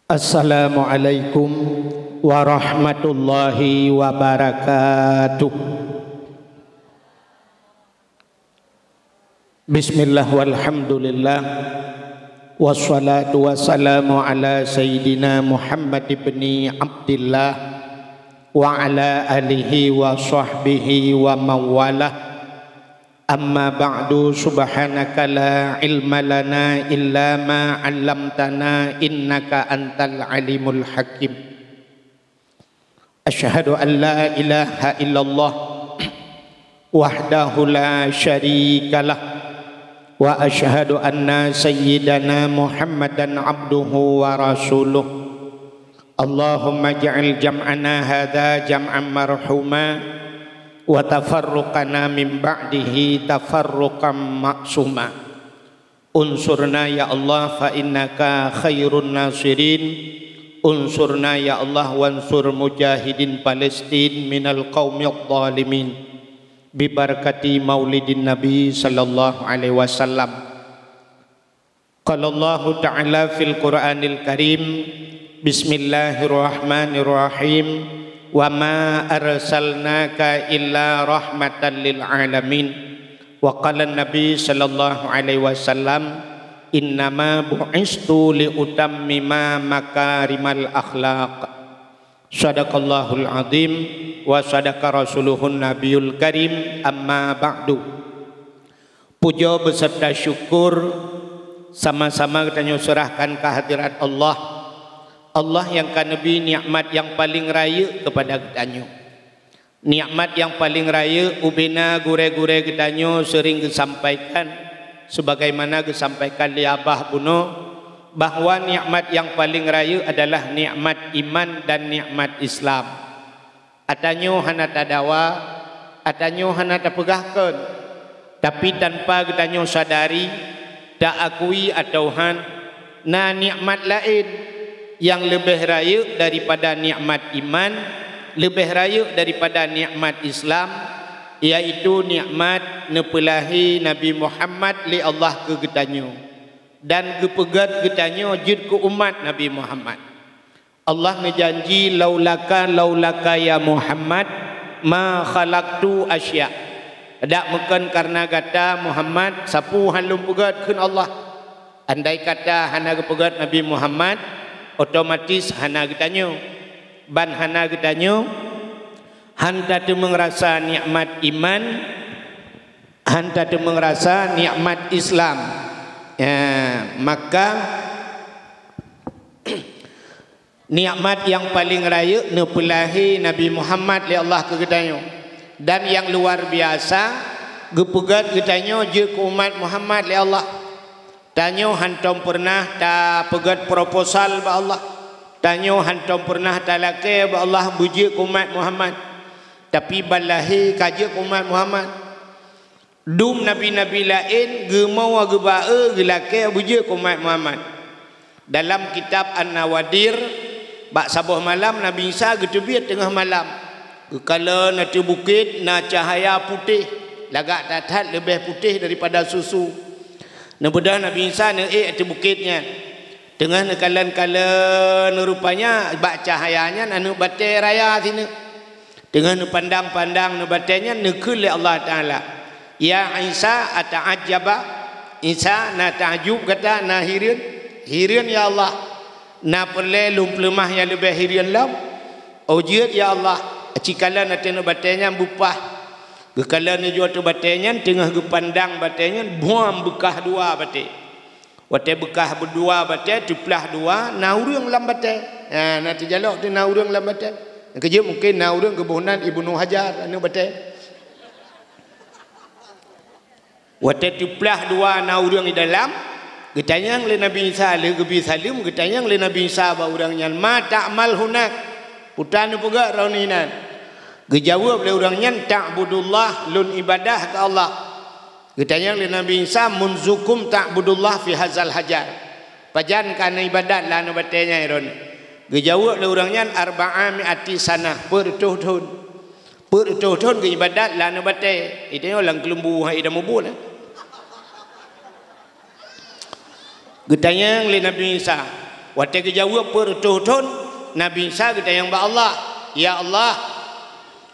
Assalamualaikum warahmatullahi wabarakatuh. Bismillah walhamdulillah, wassalatu wassalamu ala sayyidina Muhammad ibni Abdillah wa ala alihi wa sahbihi wa mawalah. Amma ba'du, subhanaka la ilma lana illa ma 'allamtana innaka antal alimul hakim. Asyhadu an la ilaha illallah wahdahu la syarikalah wa asyhadu anna sayyidana Muhammadan abduhu wa rasuluh. Allahumma ja'al jam'ana hadza jam'an marhuma wa tafarruqana min ba'dihi tafarruqan maksuma. Unsurna ya Allah fa innaka khairun nasirin. Unsurna ya Allah wansur mujahidin Palestin minal qaumil zalimin bi barakati maulidin Nabi sallallahu alaihi wasallam. Qala Allah ta'ala fil Qur'anil Karim, bismillahirrahmanirrahim, wa ma arsalnaka illa rahmatan lil alamin. Wa qala Nabi sallallahu alaihi wasallam, innama bu'istu li utammima makarimal akhlaq. Sadaqallahul azim wa sadaqa rasuluhun nabiyul karim. Amma ba'du. Puja beserta syukur sama-sama kita serahkan kehadirat Allah. Allah yang kan Nabi nikmat yang paling raya kepada kita. Nikmat yang paling raya ubina gure-gure kita sering disampaikan sebagaimana disampaikan li Abah Buno, bahwa nikmat yang paling raya adalah nikmat iman dan nikmat Islam. Atanyo hana tadawa, atanyo hana tapegahkeun, tapi tanpa kita sadari tak akui atau na nikmat lain yang lebih raya daripada nikmat iman, lebih raya daripada nikmat Islam, iaitu nikmat nepelahi Nabi Muhammad li Allah ke getanyo dan kepegat getanyo jid ke umat Nabi Muhammad. Allah ngejanji laulaka ya Muhammad ma khalaqtu asya. Dak meken karena kata Muhammad sapu halum pegat keun Allah. Andai kata hana kepegat Nabi Muhammad, otomatis hana getanyo ban hana getanyo hanta tu mengrasa nikmat iman, hanta tu mengrasa nikmat Islam. Ya, maka nikmat yang paling raya nepelahi Nabi Muhammad li Allah ke getanyo, dan yang luar biasa gepegat getanyo je ke umat Muhammad li Allah. Tanyo hantom pernah ta pegat proposal ba Allah. Tanyo hantom pernah ta lake ba Allah buji umat Muhammad. Tapi balahi kaje umat Muhammad. Dum nabi-nabi lain gemau gebae gelake buji umat Muhammad. Dalam kitab An-Nawadir bak sabuh malam Nabi Isa getebit tengah malam. Kala nati bukit na cahaya putih, lagak tatat lebih putih daripada susu. Namudah Nabi Isa naik di bukitnya. Tengah nekalan-kalan rupanya bak cahayanya anu batai raya sini. Tengah pandang-pandang nu batainya nekul Allah Taala. Ya Isa ata'ajjaba. Isa na ta'jub kata na hirin. Hirin ya Allah. Na perle lumpelemah yang lebih hirin lam. Ujud ya Allah. Cikala na tenu batainya bupah. Kekala ni jua tu batainya tengah gepandang batainya buam bekah dua batai. Watai bekah berdua batai tuplah dua naurung lam batai. Ha nanti jalok tu naurung lam batai. Kerja mungkin naurung kebunan Ibnu Hajar anu batai. Watai tuplah dua naurung di dalam getanyang le Nabi Isa le gebi salim getanyang le Nabi Isa ba urangnya ma ta'mal hunak. Putan pegak rauninan. Gejawab oleh orangnya ta'budullah lun ibadah ke Allah. Getanya oleh Nabi Isa munzukum ta'budullah fi hazal hajar. Pajan kana ibadat la nu batenya iron. Gejawab oleh orangnya arba'a mi'ati sanah bertuh-tuh. Bertuh-tuh ke ibadat la nu bate. Itu orang kelembu hai dah mubul. Getanya oleh Nabi Isa waktu ke jawab pertuhun Nabi Isa kata yang ba Allah, ya Allah,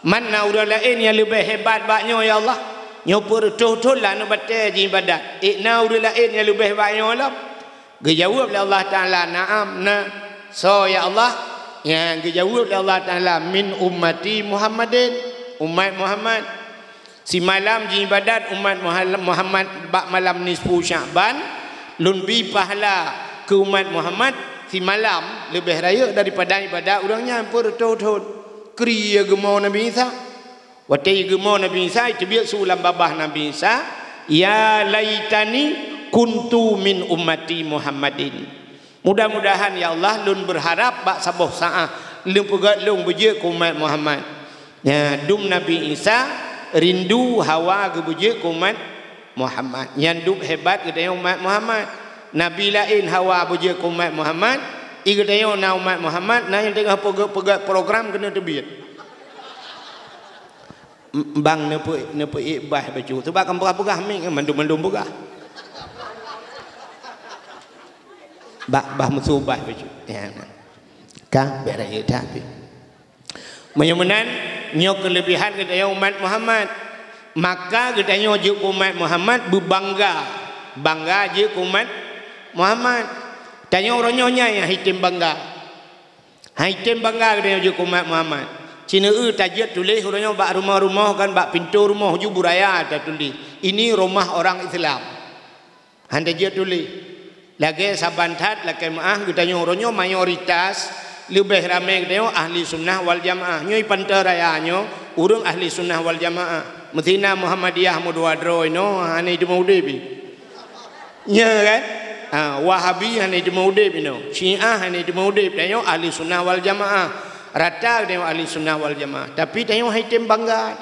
mana orang lain yang lebih hebat baknya ya Allah, nyo pertuhun lah nak batal ibadat, ikna orang lain yang lebih hebatnya Allah. Dijawab oleh Allah Taala, na'am, na. So ya Allah, yang dijawab oleh Allah Taala, min ummati Muhammadin, umat Muhammad. Si malam ji ibadat umat Muhammad bak malam nisfu Syaban, lebih pahala ke umat Muhammad si malam lebih raya daripada ibadat orangnya pertahun-tahun. Kriya gemau Nabi Isa. Waktu gemau Nabi Isa itu biar sulam babah Nabi Isa, ya laitani kuntu min ummati Muhammadin. Mudah-mudahan ya Allah lun berharap bak sabuh saah lun pegat lun beje ku umat Muhammad. Ya dum Nabi Isa rindu hawa ke beje ku umat Muhammad. Yang duk hebat ke umat Muhammad. Nabi lain hawa beje ku umat Muhammad. Ika tengok na umat Muhammad na yang tengah pegat program kena terbit. Bang nepe ibah baju. Sebab kan pegah-pegah ming mandum-mandum pegah. Bah musubah baju. Ya. Kah beraya tapi. Menyamanan nyo kelebihan kita umat Muhammad. Maka kita nyo je umat Muhammad bangga je umat Muhammad. Tanya orang nyonya yang hitim bangga. Hitim bangga kita je umat Muhammad. Cina tajat tulis orangnya bak rumah-rumah kan bak pintu rumah ju buraya ada tulis. Ini rumah orang Islam. Handa je tulis. Lagi sabantat lagi maah kita orangnya mayoritas lebih ramai kita ahli sunnah wal jamaah. Nyoi pantarayanya urang ahli sunnah wal jamaah. Methina Muhammadiyah muduadro ino ane itu maudebi. Nya kan? Wahabi ane itu maudeb ino. Syiah ane itu maudeb. Tayo ahli sunnah wal jamaah. Rata tayo ahli sunnah wal jamaah. Tapi tayo haitim bangga.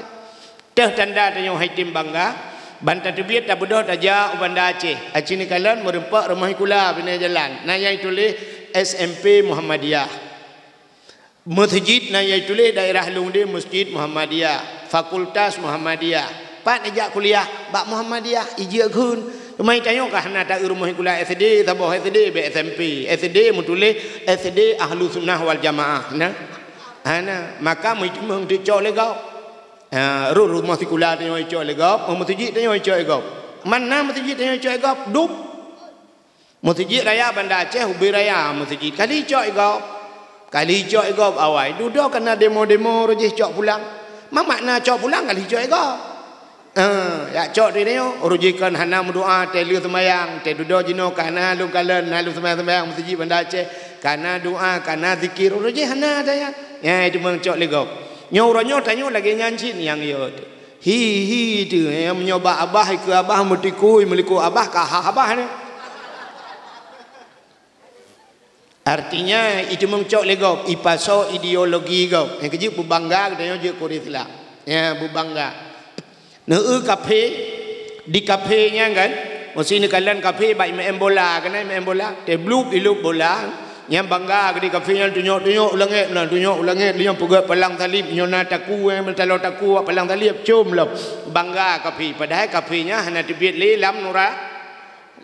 Teh tanda tayo haitim bangga. Banta tebiat tak bodoh taja ubanda Aceh. Aceh ni kalian merempak rumah kula bina jalan. Nah yang tulis SMP Muhammadiyah. Masjid nah yang tulis daerah Lungde Masjid Muhammadiyah. Fakultas Muhammadiyah. Pak najak kuliah bak Muhammadiyah ijak kun. Mai tanya kah nak tak rumah kula SD tabah SD be SMP. SD mutulis SD Ahlu Sunnah wal Jamaah. Nah. Ana maka mai mung dicok legau. Rumah sekolah tanya icok legap, masjid tanya icok legap. Mana masjid tanya icok legap? Dup. Masjid raya Banda Aceh ubi raya masjid. Kali icok legap. Kali icok legap awal. Duduk kena demo-demo rejih cok pulang. Mak makna cok pulang kali icok legap. Ya cok dia tengok rujikan hana berdoa telu sembahyang, te duduk jino kana lu kalen halu sembahyang masjid Banda Aceh. Kana doa, kana zikir rejih hana daya. Ya itu mengcok legap. Nyoranya tanya lagi nyanyi yang yo. Hi tu yang menyoba abah ke abah mutikui meliku abah kah abah ni. Artinya itu mengcok legop ipaso ideologi gop. Yang kejip berbangga katanya je Islam. Ya berbangga. Neu kafe di kafenya kan. Mesti ni kalian kafe baik main bola kan main bola. Te blue iluk bola. Yang bangga di kafenya tunjuk ulangit lah tunjuk ulangit dia pegat palang talib nyona taku mentalo taku palang talib cum lah bangga kafe padahal kafenya hana tibit le lam nura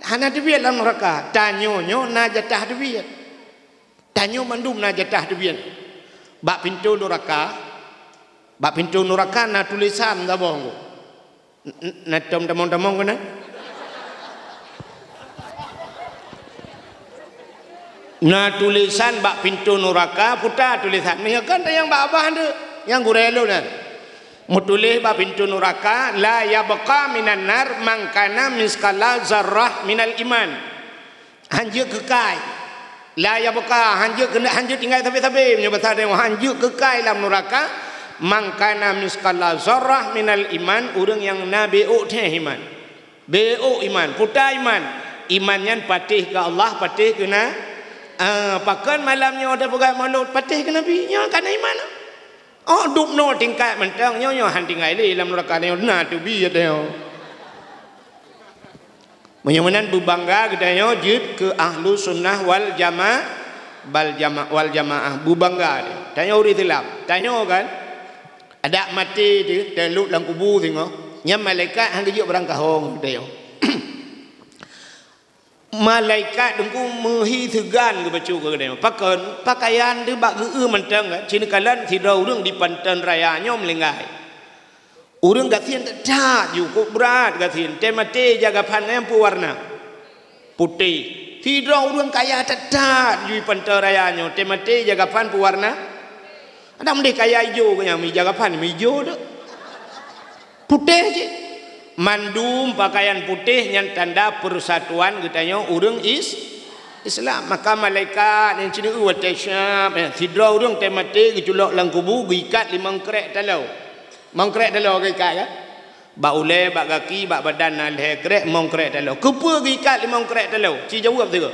hana tibit lam neraka tanyo na jatah tibit tanyo mandum na jatah tibit bak pintu neraka na tulisan dah bong na tom-tom kana na tulisan bak pintu neraka putar tulisan ni kan yang bak abah ada yang gurelo nah mutulis bak pintu neraka la yabqa minan nar man kana miskala zarrah minal iman hanjur kekal la yabqa hanjur tinggal sampai punya bahasa dia hanjur kekal dalam neraka man kana miskala zarrah minal iman orang yang nabi teh iman bo iman putar imannya patih ke Allah patih ke pakan malamnya ada pegang malut patih ke Nabi nya kan iman. Oh duk no tingkat mentang nyo han tinggal li dalam neraka ni na tu bi ada. Menyamanan berbangga kita nyo jid ke ahlu sunnah wal jamaah wal jamaah berbangga dia. Tanya uri Islam. Tanya kan ada mati dia teluk dalam kubur tengok. Nya malaikat hang gejuk berang kahong dia. malaikat dengku mehi tegan ke bacu ke dia pakaian dia bak geu mentang cina kalan tidak urang di pantan raya nyom lengai urang gatien tak ju ko berat gatien temate jaga panai warna putih tidak urang kaya tak ju pantan raya nyo temate jaga pan warna ada mendek kaya hijau ke yang mi jaga pan mi hijau dak putih je mandum pakaian putih yang tanda persatuan katanya urang Islam maka malaikat yang cina watasya tidra urang temate geculok lang kubu gikat limang krek talau mangkrek talau gikat kan bak ule bak kaki bak badan alhe krek mangkrek talau kepa gikat limang krek talau ci jawab tu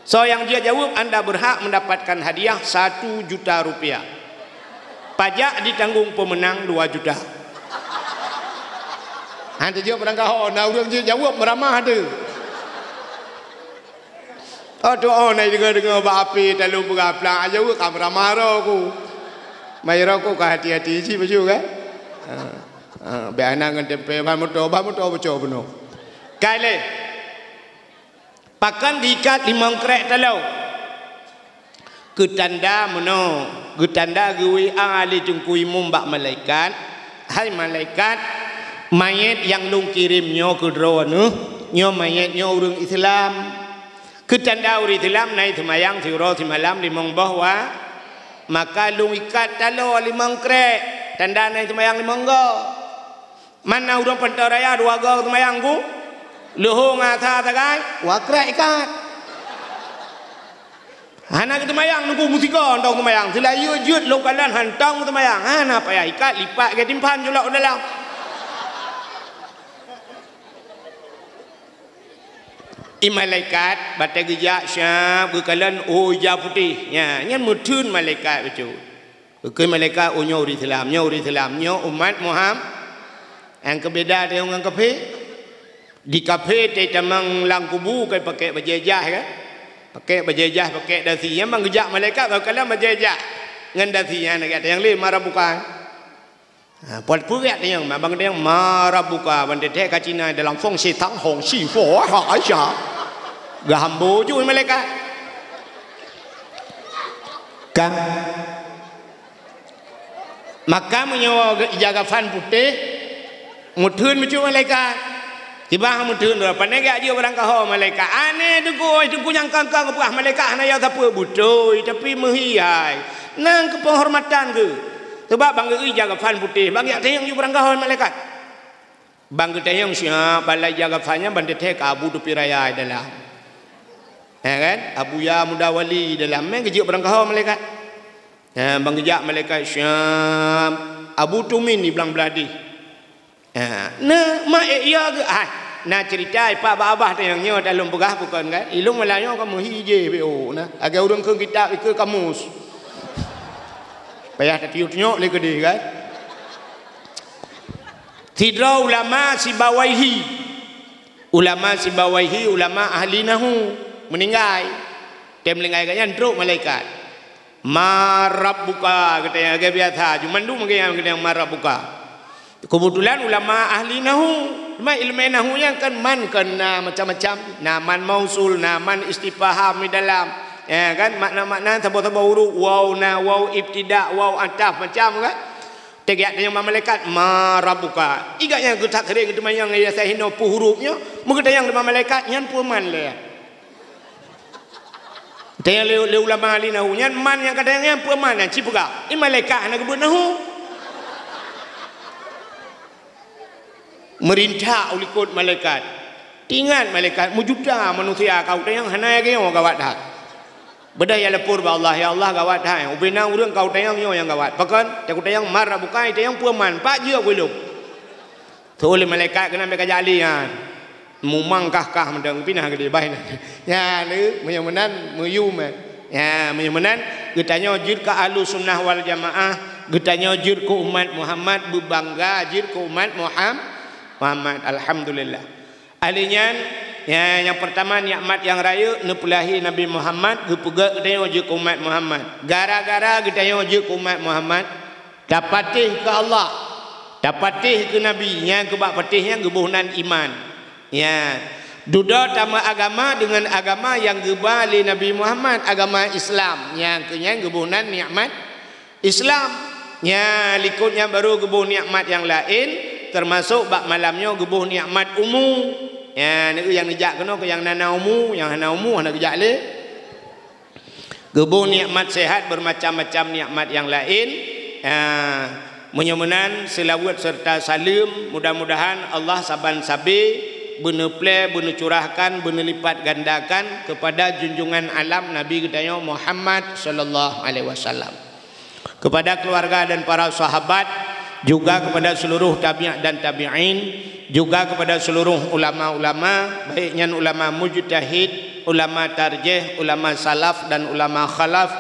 so yang dia jawab anda berhak mendapatkan hadiah 1 juta rupiah pajak ditanggung pemenang 2 juta. Hantu jawab berangkat nak urang jawab meramah ada. Oh doa nak dengar bak api dalam beraplang jawab kam ramah aku. Mai aku ka hati-hati si baju kan. Be anak ngan tempe ba motor beco beno. Kale. Pakan diikat 5 krek talau. Ketanda meno, ketanda gewi ali jungkui mumbak malaikat. Hai malaikat mayat yang lung kirim nyo ke drone nyo mayat nyo urang Islam ketanda urang Islam naik semayang siro semalam di bahwa maka lung ikat talo 5 krek tanda naik semayang 5 go mana urang pentaraya 2 go semayang ku luhung asa tagai wa krek ikat hana kita mayang nunggu musika ndong semayang sila yujud lokalan hantang semayang hana payah ikat lipat ke timpan julak dalam malaikat batai gejak syab kekalan hijau putih nya nyan mudun malaikat becu ke malaikat nyo Islam nyo umat Muhammad yang kebeda dengan kafe di kafe te tamang lang kubu kai pakai bajajah kan pakai bajajah pakai dasi yang menggejak malaikat kekalan bajajah ngan dasinya nak yang lain marah bukan Puan purat yang bang dia marah buka bang dia kat Cina dalam feng shui tang hong xi fo ha aisha gambo ju malaikat kan maka menyawa jaga fan putih mudun mecu malaikat tiba mudun pandai gak dia orang kau malaikat aneh tu ku yang kangkang buah malaikat hana ya siapa budoi tapi mehiyai nang kepenghormatan ke sebab bang jaga fan putih bang yak tayang ju orang kau malaikat bang tayang siap balai jaga fannya bang teh abu tu piraya dalam kan abu ya muda wali dalam men kejik orang kau malaikat bang kejak malaikat siap abu tumin ni belang beladi mak iya ke nah cerita pak abah tayangnya dalam begah bukan kan ilung Melayu kamu hije bo nah agak urang ke kitab ke kamus payah tiut-nyok le gede kan tidra ulama si bawaihi ulama ahli nahu meninggal tem lengai kan truk malaikat marab buka katanya agak biasa cuma tu mungkin yang marab buka kebetulan ulama ahli nahu ilmu nahu yang kan man kena macam-macam naman mausul naman istifham di dalam ya kan makna-makna sabah-sabah huruf waw na waw ibtida waw ataf macam kan tegak yang malaikat marabuka igaknya getak kering itu yang ya sahino pu hurufnya mengeta yang malaikat nyan puman le tanya le ulama ali nahu nyan man yang kadang yang puman yang cipuga i malaikat nak gebut nahu merintah ulikut malaikat ingat malaikat mujuda manusia kau tayang hanai ke orang gawat dah bedaya lepur ba Allah ya Allah gawat hai ubena urang kau tayang yo yang gawat pakan aku tayang marah bukai tayang puaman pak je aku luk tole malaikat kena mereka jali kan mumangkah mendang pinah gede bain ya le menyamanan meyum ya menyamanan getanya jir ka ahlus sunnah wal jamaah getanya jir ku umat Muhammad berbangga jir ku umat Muhammad alhamdulillah alinya ya yang pertama nikmat yang raya nepulahi Nabi Muhammad gepega kita wajib umat Muhammad gara-gara kita wajib umat Muhammad dapatih ke Allah dapatih ke Nabi yang kebak patihnya gebuhnan iman ya Duda tama agama dengan agama yang gebali Nabi Muhammad, agama Islam yang kenyang gebunan nikmat Islam nya likutnya baru gebuh nikmat yang lain termasuk bak malamnya gebuh nikmat umum ya ni yang dijak kena ke yang nana umum yang hana umum hana kejak le gebuh nikmat sehat bermacam-macam nikmat yang lain menyemenan selawat serta salim mudah-mudahan Allah saban sabi beneple bener curahkan bener lipat gandakan kepada junjungan alam Nabi kita Muhammad sallallahu alaihi wasallam, kepada keluarga dan para sahabat, juga kepada seluruh tabi'in dan tabi'in, juga kepada seluruh ulama-ulama baiknya ulama mujtahid, ulama tarjih, ulama salaf dan ulama khalaf,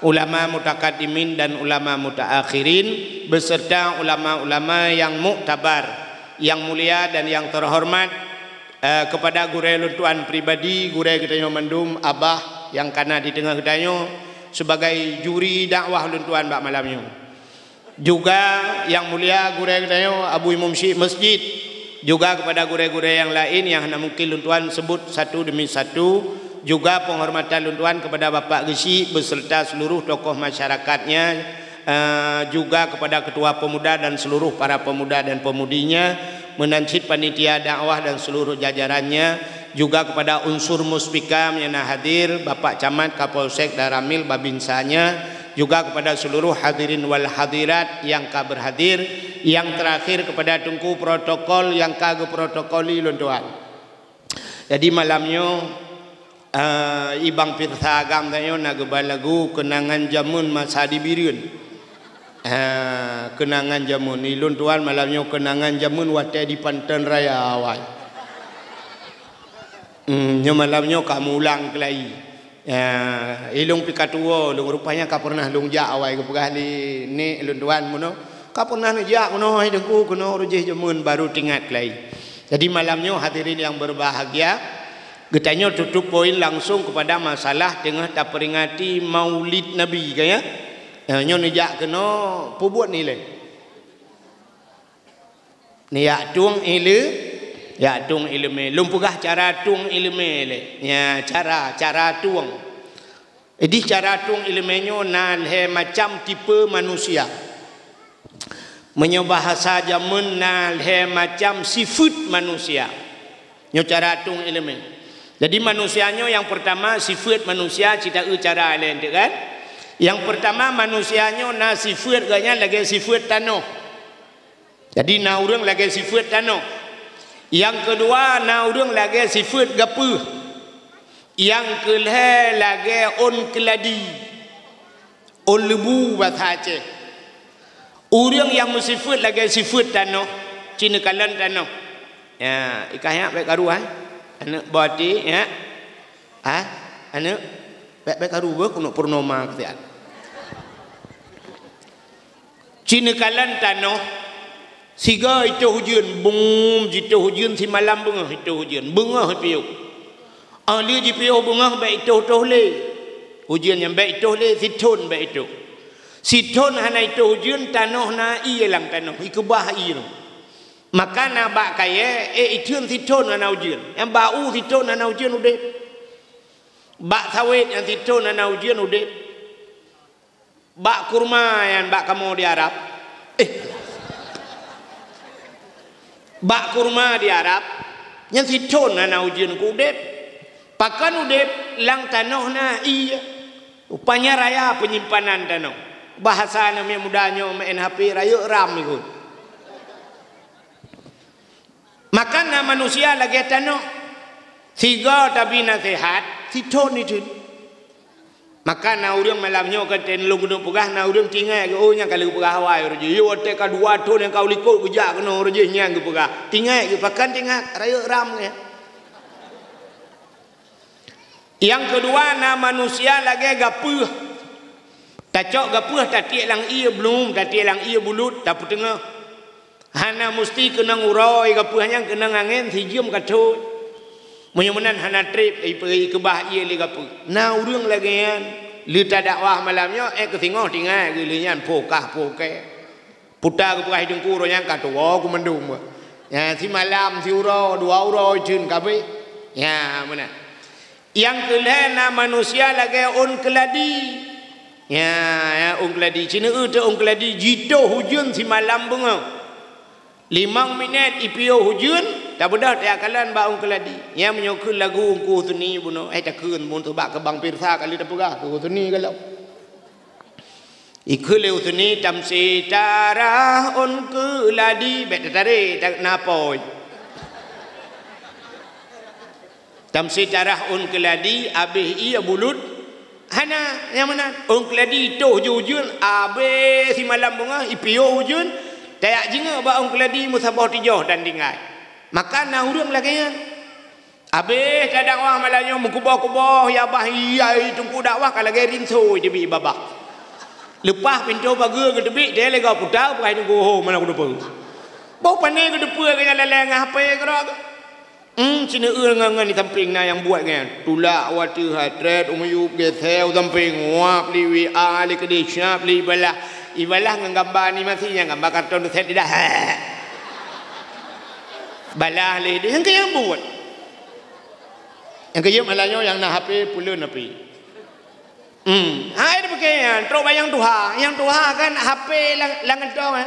ulama mutakaddimin dan ulama mutaakhirin, beserta ulama-ulama yang muktabar, yang mulia dan yang terhormat, kepada gure luntuan pribadi, gure kita mendum abah yang kana di tengah kita sebagai juri dakwah luntuan bak malamnya, juga yang mulia gure kita Abu Imam Syekh Masjid, juga kepada gure-gure yang lain yang mungkin luntuan sebut satu demi satu, juga penghormatan luntuan kepada Bapak Gesi beserta seluruh tokoh masyarakatnya, juga kepada ketua pemuda dan seluruh para pemuda dan pemudinya, menancit panitia dakwah dan seluruh jajarannya, juga kepada unsur muspikam yang hadir, Bapak Camat, Kapolsek Daramil, Babinsanya, juga kepada seluruh hadirin wal hadirat yang ka berhadir, yang terakhir kepada tungku protokol yang ka protokoli luntuan. Jadi malamnya ibang pirsa agam tayo nagba lagu kenangan jamun masa dibirun. Kenangan jamun ilun tuan malamnya kenangan jamun wate di Pantan Raya awal. Malamnya kamu ulang kelai. Ilung pikatuo lung rupanya ka pernah lung jak awal ke pegahli ni ilun tuan mono. Ka pernah ni jak mono hai dengku kono rujih jamun baru tingat kelai. Jadi malamnya hadirin yang berbahagia, getanya tutup poin langsung kepada masalah tengah tak peringati Maulid Nabi kaya. Nyo ni jak kena pubuat ni le. Ni ya tung ilmu lumpugah cara tung ilmu le. Ya cara tung. Jadi cara tung ilmunya nan he macam tipe manusia. Menyobahasa jamun nan he macam sifat manusia. Nyo cara tung ilmu. Jadi manusianya yang pertama sifat manusia cita cara lain kan? Yang pertama manusianya na sifat ganya lagi sifat tanah. Jadi na urang lagi sifat tanah. Yang kedua na urang lagi sifat gapuh. Yang kelih lagi on keladi. On lebu bahasa Aceh. Urang yang sifat lagi sifat tanah, Cina kalan tanah. Ya, ikahnya baik karu anak bati ya. Anak baik karu ba kuno purnama ketian. Cina kalan tanah siga itu hujan bum jitu hujan si malam bengah itu hujan bengah piu ahli ji piu bengah baik itu tohle hujan yang baik itu le siton baik itu siton hana itu hujan tanah na ialang tanah ikubah ieu maka na bak kaya itun siton hana hujan yang bau siton hana hujan udah bak sawit yang siton hana hujan udah bak kurma yang bak kamu di Arab bak kurma di Arab yang siton na ujian ku udep pakan udep lang tanah na iya upanya raya penyimpanan tanah bahasa namanya mudahnya main HP raya ram itu makan na manusia lagi tanah tiga tapi nasihat siton itu maka na urang malamnya katen lung gunung pegah na urang tinggal ke oh nya kalau pegah hawai reje yo te ka dua ton yang kau likut gejak kena reje nya ke pegah tinggal ke pakan tinggal raya ram ya. Yang kedua na manusia lagi gapuh tacok gapuh tatik lang ia belum tatik lang ia bulut tapi tengah hana mesti kena nguroi gapuhnya kena angin sijum katut menyemenan hana trip pergi ke bah ia li gapuh na urang lagi yan li ta dakwah malamnya ke tengah tinggal gilian pokah poke putar ke perai dengku ro yang kata ku mendum ya si malam si uro dua uro jun kabe Ya, benar. Yang kelana manusia lagi on keladi. Ya, on keladi. Cina tu on keladi jito hujan si malam bunga. 5 minit ipio hujan, tak bedah tak akalan ba on keladi. Yang menyokul lagu ungku tu ni buno. Tak kun mun tu ba ke bang pirsa kali tak pegah tu ni kalau. Ikule tu ni tamsi tarah on keladi bet tare tak napoi. Tamsi tarah on keladi abih ia bulut hana yang mana on keladi tu hujun abih si malam bunga ipio hujun tayak jinga ba on keladi musabah tijoh dan dingai makan na urang lagi yang abih kadang wah malanyo mengkubah-kubah ya bah iya tungku dakwah kalau lagi rinso debi babak lepas pintu pagar ke debi dia lagi putar pakai tunggu ho mana ku depa bau pandai ke depa ke leleng apa gerak Cina ngan ni samping na yang buat kan tulak watu hatret umuyub gesel samping wap li wa li kedai syap li ibalah ngan gambar ni masih yang gambar karton tu set dah balah li dia yang kaya buat yang kaya malahnya yang nak HP pulun api hai dia pakai yang terus bayang tuha kan HP lang dong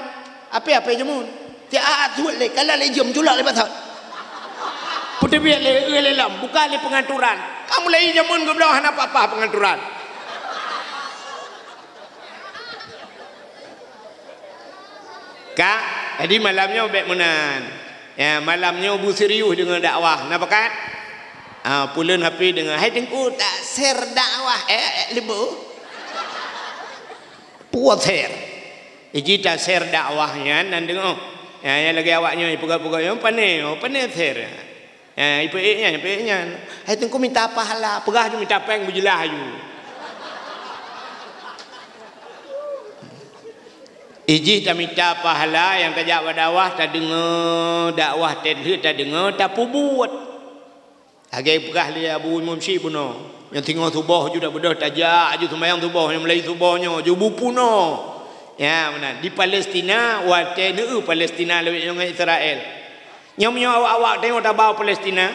HP jemun tiap suat le kalau le jom julak le pasal putih biar le lam bukan le pengaturan kamu lagi jamun ke belakang apa pengaturan kak jadi malamnya baik menan ya malamnya bu serius dengan dakwah napa kan pulun HP dengan hai tengku tak share dakwah lebu puas share tak share dakwahnya dan dengar ya lagi awaknya pegang-pegang yang pandai share IPA-nya hai tengku minta pahala pegah je minta peng berjelah you iji tak minta pahala yang kejap dakwah tak dengar dakwah tak dengar tak buat agai pegah dia Abu Imam Syekh puno yang tengok subuh juga bedah tajak je sembahyang subuh yang Melayu subuhnya je bupu no ya benar di Palestina wate nu Palestina lebih dengan Israel nyamnya awak tengok tak bawa Palestina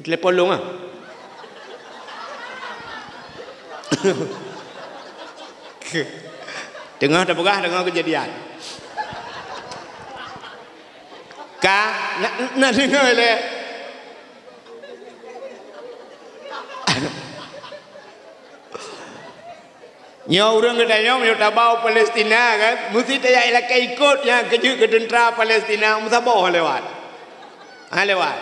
telepon long dengar tak pegah dengar kejadian nak dengar le Nya orang katanya mau tabau Palestina kan, mesti tak elak ikut yang kerja ke tentera Palestina, musabah lewat. Lewat.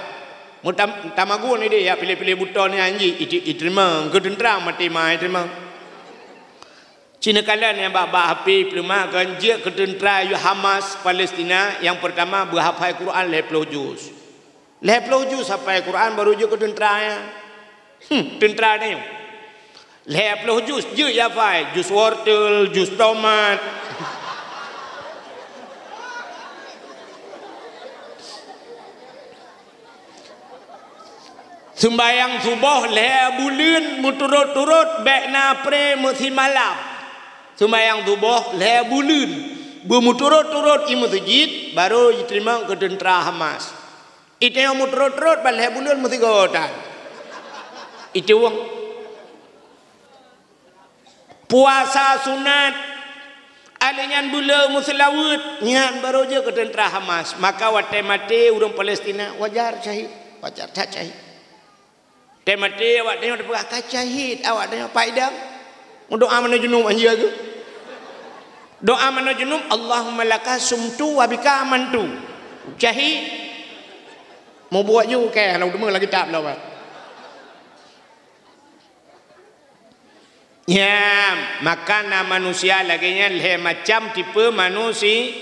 Mutam tamagu ni dia pilih-pilih buta ni anji, iterima ke tentera mati mai terima. Cina kalan yang bab api peluma kan je ke tentera Hamas Palestina yang pertama berhafal Quran 50 juz. 50 juz hafal Quran baru je ke tenteranya. Tentera ni. 50 jus je ya fai jus wortel jus tomat sembayang subuh bulan muturut-turut bekna pre musim malam sembayang subuh bulan bermuturut-turut i masjid baru diterima ke tentera Hamas itu yang muturut-turut bulan mesti godan itu wong puasa sunat alinyan bula muslawut nyan baru je ke tentera Hamas maka wate mati urang Palestina wajar syahid wajar tak syahid te mati awak tengok depa ka syahid awak tengok faedah doa mana junub anjia ke doa mana junub Allahumma laka sumtu wa bika amantu syahid mau buat you ke kalau demo lagi tak lawan ya makana manusia laginya le macam tipe manusia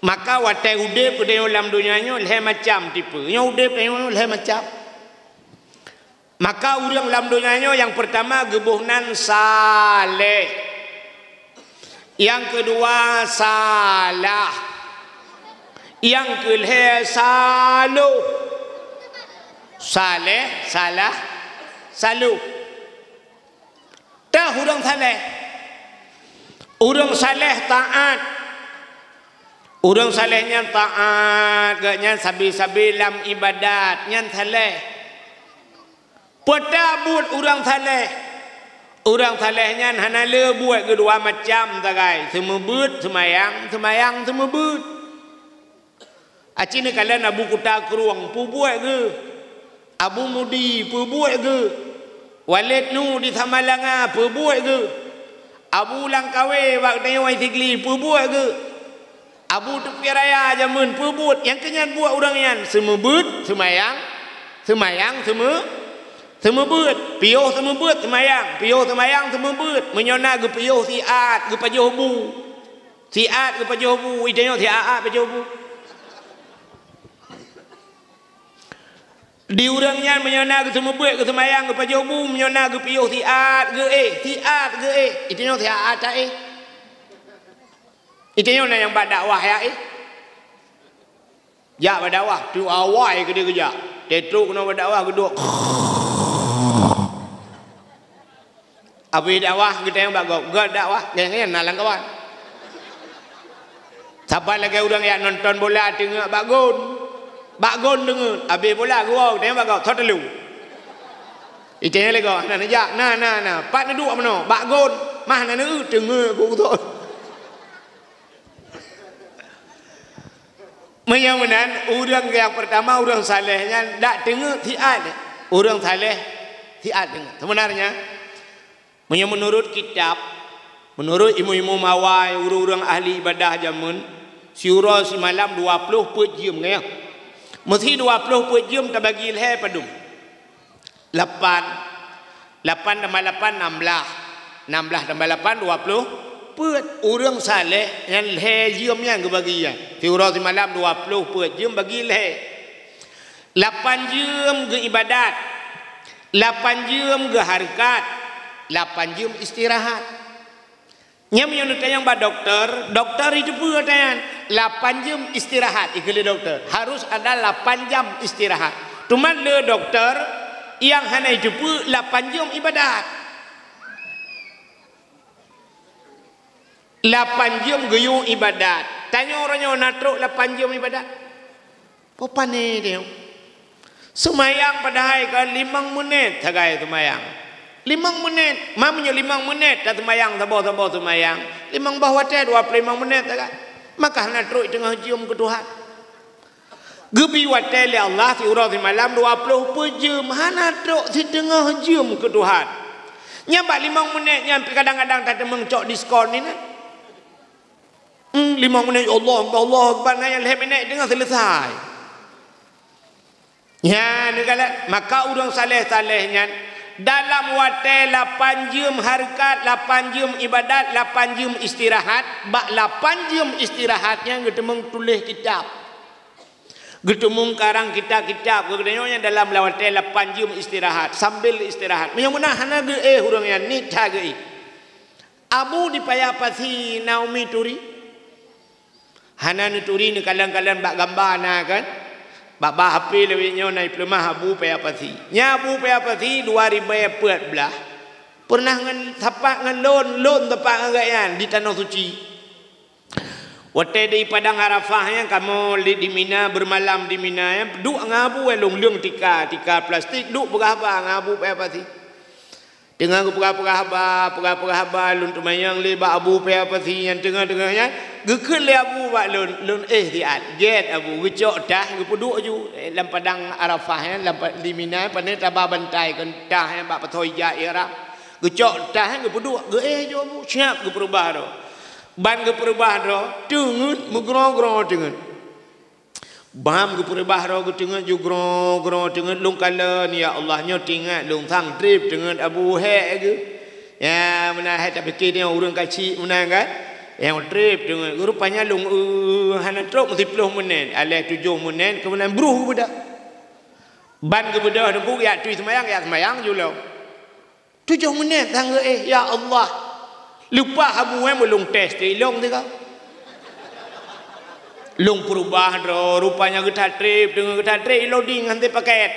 maka watai udep ke dalam dunianya le macam tipe nya udep le macam maka urang dalam dunianya yang pertama gebuhnan saleh yang kedua salah yang kelih saluh saleh salah saluh dah orang saleh taat Urang saleh nyan taat, nyan sabi-sabi lam ibadat, nyan saleh. Petabut urang saleh. Urang saleh nyan hana le buat kedua macam tagai. Semebut semayang, semayang semebut. Aci ni kalian Abu Kuta Keruang pu buat ke? Abu Mudi pu buat ke? Walid Nu di Samalanga pu buat ke? Abu Langkawi waktu Wai Sigli pu buat ke? Abu Tepi Raya Jamun pu buat. Yang kenyan buat orang yan semebut, semayang, semayang semebut. Piyuh semebut semayang, piyuh semayang semebut. Menyona ke piyuh siat ke pajuh bu. Siat ke pajuh bu, itanya siat pajuh bu. Di urangnya menyona ke semebut ke semayang ke pajuh bu, menyona ke piyuh siat ke itanya siat tak itanya yang buat dakwah ya ya buat dakwah tu awal ke dia kerja tetruk kena buat dakwah kedua apa dakwah kita yang bagus gak dakwah yang nalang kawan siapa lagi orang yang nonton bola tengok bagun dengar habis bola gua dia yang bagus thot telu itanya lagi nak jak nah pat nak duduk mana bagun mah nak dengar gua tu menyamanan orang yang pertama orang salehnya tak dengar tiad orang saleh tiad dengar sebenarnya menurut kitab menurut imu-imu mawai orang-orang ahli ibadah zaman syura semalam 20 per jam ya mesti 20 per jam tak bagi leh padum 8 tambah 8 16 tambah 8 20 Put orang saleh yang leh jam yang kebagian. Syura semalam 20 put jam bagi leh. 8 jam ke ibadat. 8 jam ke harakat. 8 jam istirahat. Nyam yang tayang ba doktor itu pun tayang 8 jam istirahat ikut doktor. Harus ada 8 jam istirahat. Cuma le doktor yang hanya itu pun 8 jam ibadat. 8 jam gayung ibadat. Tanya orangnya nak teruk 8 jam ibadat. Apa ni dia? Semayang padahal kan 5 menit sagai semayang. 5 menit. Mamanya 5 menit tak semayang sabar semayang. 5 bawah teh 25 menit sagai. Maka nak teruk tengah jam ke Tuhan. Gebi watai li Allah si urang si malam 20 per jam. Hana teruk si tengah jam ke Tuhan. Nyampak 5 menit nyampe kadang-kadang tak mengcok diskon ni nak. 5 menit Allah Akbar yang 5 minit dengan selesai. Ya, negala maka orang saleh-salehnya dalam watai 8 jam harakat, 8 jam ibadat, 8 jam istirahat, 8 jam istirahatnya ketemu tulis kitab. Ketemu karang kitab-kitab kemudian dalam watai 8 jam istirahat sambil istirahat. Yang mana hana ge orang yang ni tage. Abu dipayapasi Naomi Turi hana nuturi ni kalang-kalang bak gambar na kan bak HP lewitnya naik pelemah Abu payapasi nya Abu payapasi 2014 pernah ngan tapak ngan lon tapak ngaian di tanah suci waktu di padang Arafah yang kamu di Mina bermalam di Mina yang duk ngabu long tika plastik duk berapa ngabu payapasi dengan pegah-pegah lun tumayang le ba Abu payapasi yang tengah-tengahnya gekul le Abu ba lun tiat get Abu gecok dah gepuduk ju dalam padang Arafah ya dalam di Mina pane taba bantai kan dah yang ba patoi ja Arab gecok dah gepuduk ge ju Abu siap geperubah do ban geperubah do tengut megro-gro tengut bam geperubah do tengut ju gro tengut lung kala ni ya Allah nya tingat lung sang trip tengut Abu he ge ya mana he tak fikir dia orang kecil mana kan yang trip dengan rupanya lung hana truk mesti 10 menit alih 7 menit kemudian beruh budak ban ke budak tu ya tu semayang julo 7 menit tangga ya Allah lupa Abu belum test long tu kau lung perubah ro rupanya kita trip dengan kita trip loading nanti paket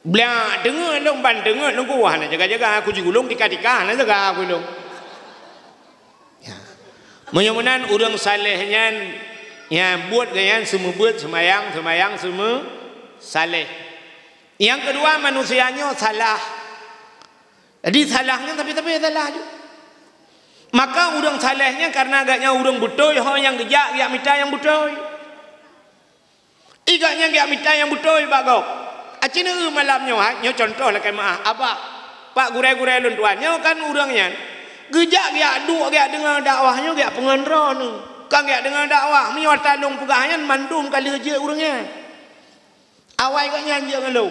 bla dengar long ban dengar long kuah nak jaga-jaga aku jigulung tika-tika nak jaga aku long Mudah-mudahan urang salehnya yang buat gayan semua buat semayang semua saleh. Yang kedua manusianya salah. Jadi salahnya tapi salah juga. Maka urang salehnya karena agaknya urang betul yang gejak dia minta yang betul. Igaknya dia minta yang betul bagok. Acina malamnya nyo contoh lah kayak apa? Pak gurai-gurai lun tuannya kan urangnya gejak dia duk dia dengar dakwahnya dia pengendron. Kan dia dengar dakwah miwat talung pegahan mandum kali kerja urangnya. Awai katnya dia ngelung.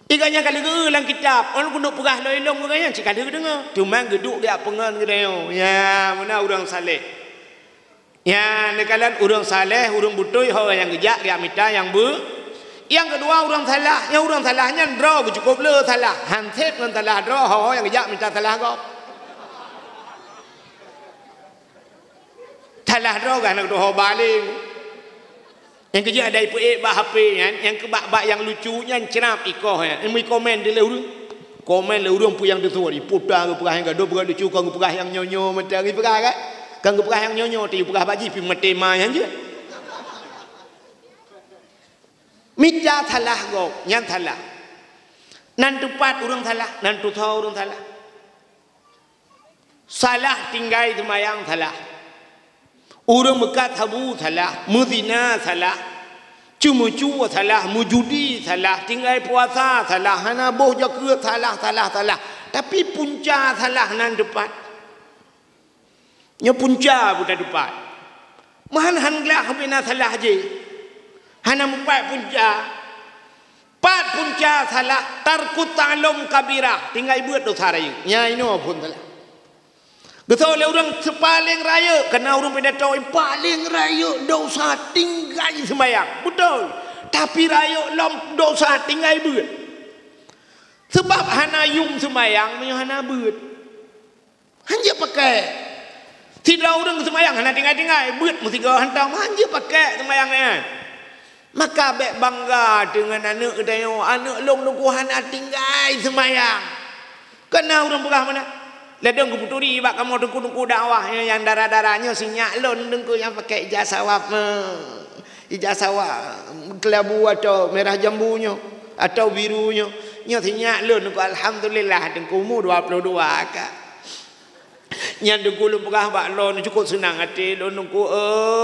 Igaknya kali ke lang kitab, orang kunduk pegah loilong katnya cik kali dengar. Cuma geduk dia pengen gedeo. Ya, mana urang saleh. Ya, nekalan urang saleh, urang betul yang gejak dia minta yang Yang kedua urang salah, yang urang salahnya draw cukup le salah. Hansep dengan salah draw yang gejak minta salah kau. Salah draw kan nak doh baling. Yang kerja ada ipu bah HP yang kebak-bak yang lucunya cerap ikoh ya. Ini komen dia urang. Komen le urang pu yang tu di putar ke perah yang gaduh perah lucu kau perah yang nyonyo macam ni perah kan. Kang perah yang nyonyo ti perah baji pi metema yang je. Minta salah kau, yang salah. Nan tepat urang salah, nan tu tahu urang salah. Salah tinggal semayang salah. Urang mekat habu salah, muzina salah. Cuma salah, mujudi salah, tinggal puasa salah, hana boh jaga salah. Tapi punca salah nan tepat. Nya punca bukan tepat. Mahan hanglah bina salah je. Hana empat punca. Empat punca salah. Tarkut ta'lum kabirah. Tinggal buat dosa raya. Ya ini pun salah. Betul oleh orang sepaling raya. Kerana orang pada tahu paling raya dosa tinggal sembahyang. Betul. Tapi raya lom dosa tinggal buat. Sebab hana yung sembahyang. Hana buat. Hanya pakai. Tidak orang sembahyang. Hana tinggal. Buat mesti kau hantar. Hanya pakai sembahyangnya. Maka bek bangga dengan anak dia, anak long nungguhan tinggal semayang. Kena orang berah mana? Ledeng kuputuri bak kamu nunggu dakwah yang darah-darahnya sinyak lon nunggu yang pakai ijazah wap, ijazah wap kelabu atau merah jambunya atau birunya, nya sinyak lon nunggu alhamdulillah nunggu mu 22 kak. Nyan dengku lu pegah bak lon cukup senang hati lon nunggu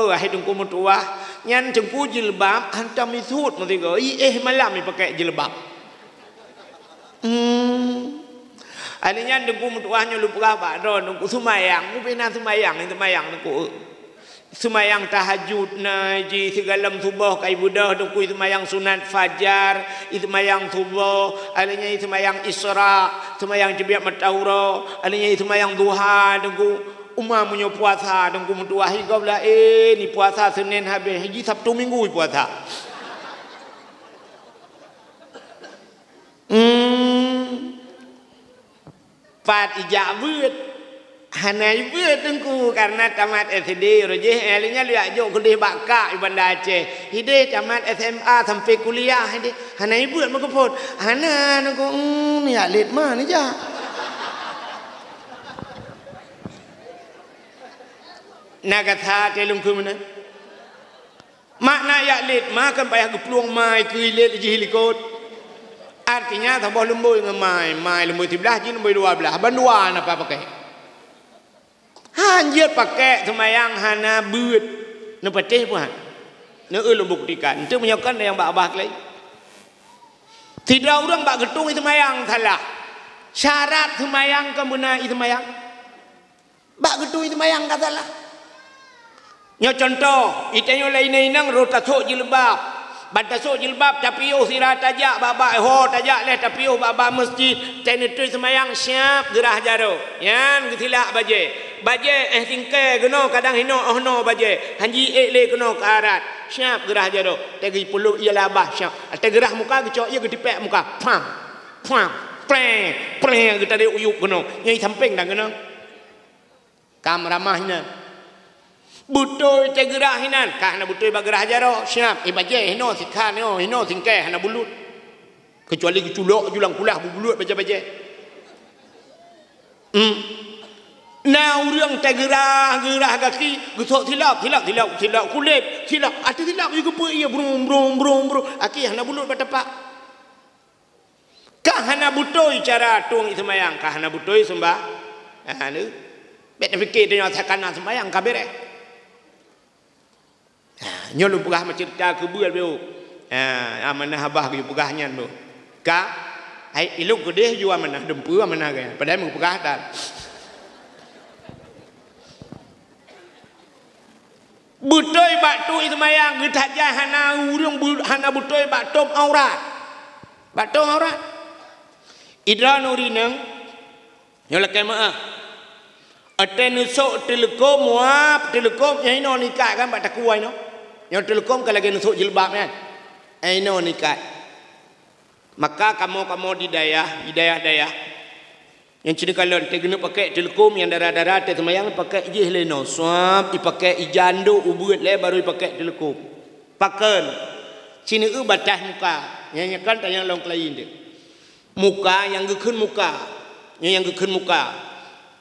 wahai dengku mutuah nyan jengku jilbab hantam isut mesti go malam ni pakai jilbab alinya dengku mutuahnya lu pegah bak lon nunggu sumayang mu pina sumayang nunggu sumayang tahajud naji segalam subuh kai budah dengku sumayang sunat fajar sumayang subuh alinya sumayang isra sumayang jebiat matahura alinya sumayang duha dengku umah punya puasa dengku mutuahi kau lah ni puasa Senin habis haji Sabtu Minggu puasa pat ijabut hanai buat dengku karena tamat SD rojeh alinya lihat jauh kuliah bakak di Bandar Aceh hideh tamat SMA sampai kuliah hideh hanai buat makapun hana dengku ni alit mah ni jah Nagatha telungku mana makna yaklit makan payah gepluang mai kuilit jihilikot artinya tambah lembui ngemai mai lembui 13 jin lembui 12 banduan apa pakai hanjir pakai semayang hana buat ne patih pun ne lu buktikan itu menyokan yang bak-bak lagi tidak orang bak getung itu semayang salah syarat semayang kemuna itu semayang bak getung itu semayang kata salah. Nya contoh, itanya lain nang rota sok jilbab. Banta sok jilbab tapi sirah tajak baba tajak leh tapi baba masjid. Tene tu semayang siap gerah jaro. Yan getilak baje. Baje tingkai geno kadang hino ohno baje. Hanji le geno karat. Siap gerah jaro. Tegi puluh ia labah siap. Ate gerah muka gecok ia gedipek muka. Pam. Pleng kita dia uyuk geno. Nyai samping dah geno. Kam ramahnya. Butuh tegerah hinan karena butuh bagerah jaro siap ibaje hino sikhan hino tingkai hana bulut kecuali keculok julang kulah bulut baja-baja Nah orang tak gerah kaki, gusok tilap kulit, tilap. Ada tilap juga pun ia brum. Aki hana bulut bertepak. Kah hana butoi cara tung itu mayang, kah hana butoi sembah. Anu, bet fikir dia takkan sembayang kabere. Nyolu pegah mencerita kebual beu. Amanah abah ge pegahnya tu. Ka ai iluk gede ju amanah dempu amanah ge. Padahal mu pegah dah. Butoi batu itu mayang getat jahana urang hana butoi batom aurat. Batom aurat. Idra nurinang nyola kemaah. Aten sok telekom muap telekom yang ino nikah kan bak takuai no. Yang telekom kalau lagi nusuk jilbab kan. Ino nikah. Maka kamu di daya. Yang cina kalau kita kena pakai telekom yang darah-darah tu semayang pakai je leno. Suap dipakai ijando ubut le baru dipakai telekom. Pakan. Cina batas muka. Yang kan tanya long lain dia. Muka yang gekun muka. Yang gekun muka.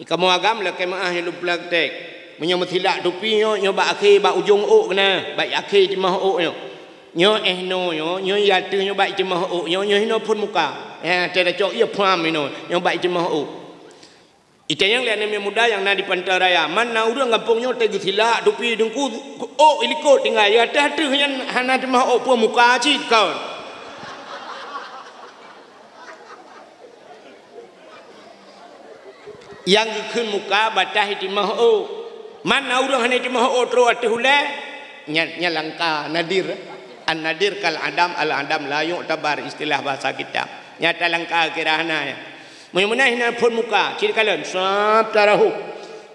Kamu agam lah kemaah yang lu praktek. Menyo methilak tupi nyo bak akhir bak ujung ok kena. Bak akhir di mah ok nyo. Nyo nyo yatu nyo bak di mah ok nyo hino pun muka. Tiada cok ia pram ino yang baik jemaah oh. Itu yang lihat ni muda yang nak di Pantaraya. Mana orang kampungnya tegu silak dupi dengku oh ilikot tinggal ya ada yang hana jemaah oh pun muka cik kau. Yang gekun muka batah jemaah oh. Mana orang hana jemaah oh terus ada hule nyalangka nadir an-nadir kal adam al-adam la yu'tabar istilah bahasa kita. Nyata langkah kirahana ya. Mudah-mudahan hina pun muka. Ciri kalian. Sab tarahu.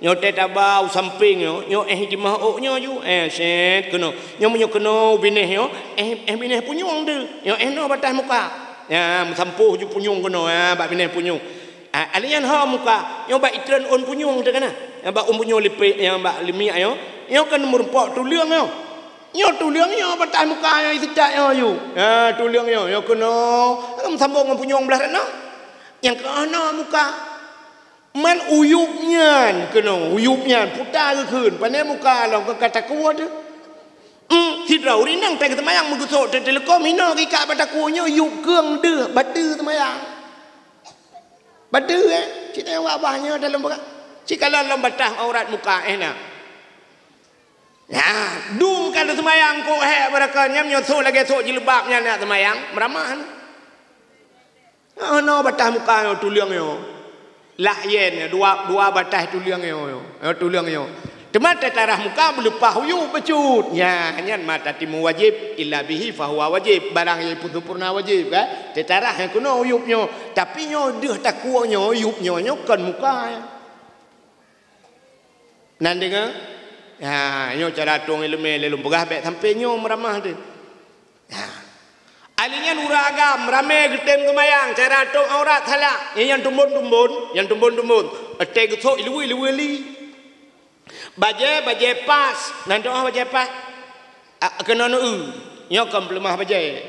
Nyo te tabau samping yo. Nyo jemah ok nyo ju. Set kena. Nyo menyo kena bineh yo. Bineh punyung tu. Nyo no batas muka. Ya sampuh ju punyung kena. Bak bineh punyung. Alian ha muka. Nyo bak itren on punyung tu kana. Yang bak punyung lipik. Yang bak limi yo. Nyo kan merempak tu liang yo. Nyo tuliang yo batas muka yo isidak yo yu. Tuliang yo kena sambung dengan punyung belah sana. Yang kena muka man uyupnya kena uyupnya putar ke kun pandai muka long ke kata kuat tu. Hidrau rinang tak temayang mengusuk telekom hina kika batakunya uyup keung deh batu temayang. Batu cerita yang wabahnya dalam berat. Jikalau dalam batas aurat muka nak. Ya, dum kalau semayang kok berakanya menyusul lagi sok jilbabnya nak semayang meramah. No batas muka yo tuliang yo. Lah yen dua batas tuliang yo. Tuliang yo. Teman tarah muka belupa huyu pecut. Ya, nyan mata timu wajib illa bihi fa huwa wajib. Barang yang purna wajib kan. Tarah yang kuno uyupnya. Tapi nyo deh takunya uyupnya kan muka. Nan dengar? Ya, nyo cara tung ilmu lelum pegah bet sampai nyo meramah tu. Ya. Alinya nuragam ramai getem kemayang cara tung aurat salah. Yang tumbun. Ate gesok ilui. Baje pas. Nanti baje pas. Kena nu. Nyo kam lemah baje.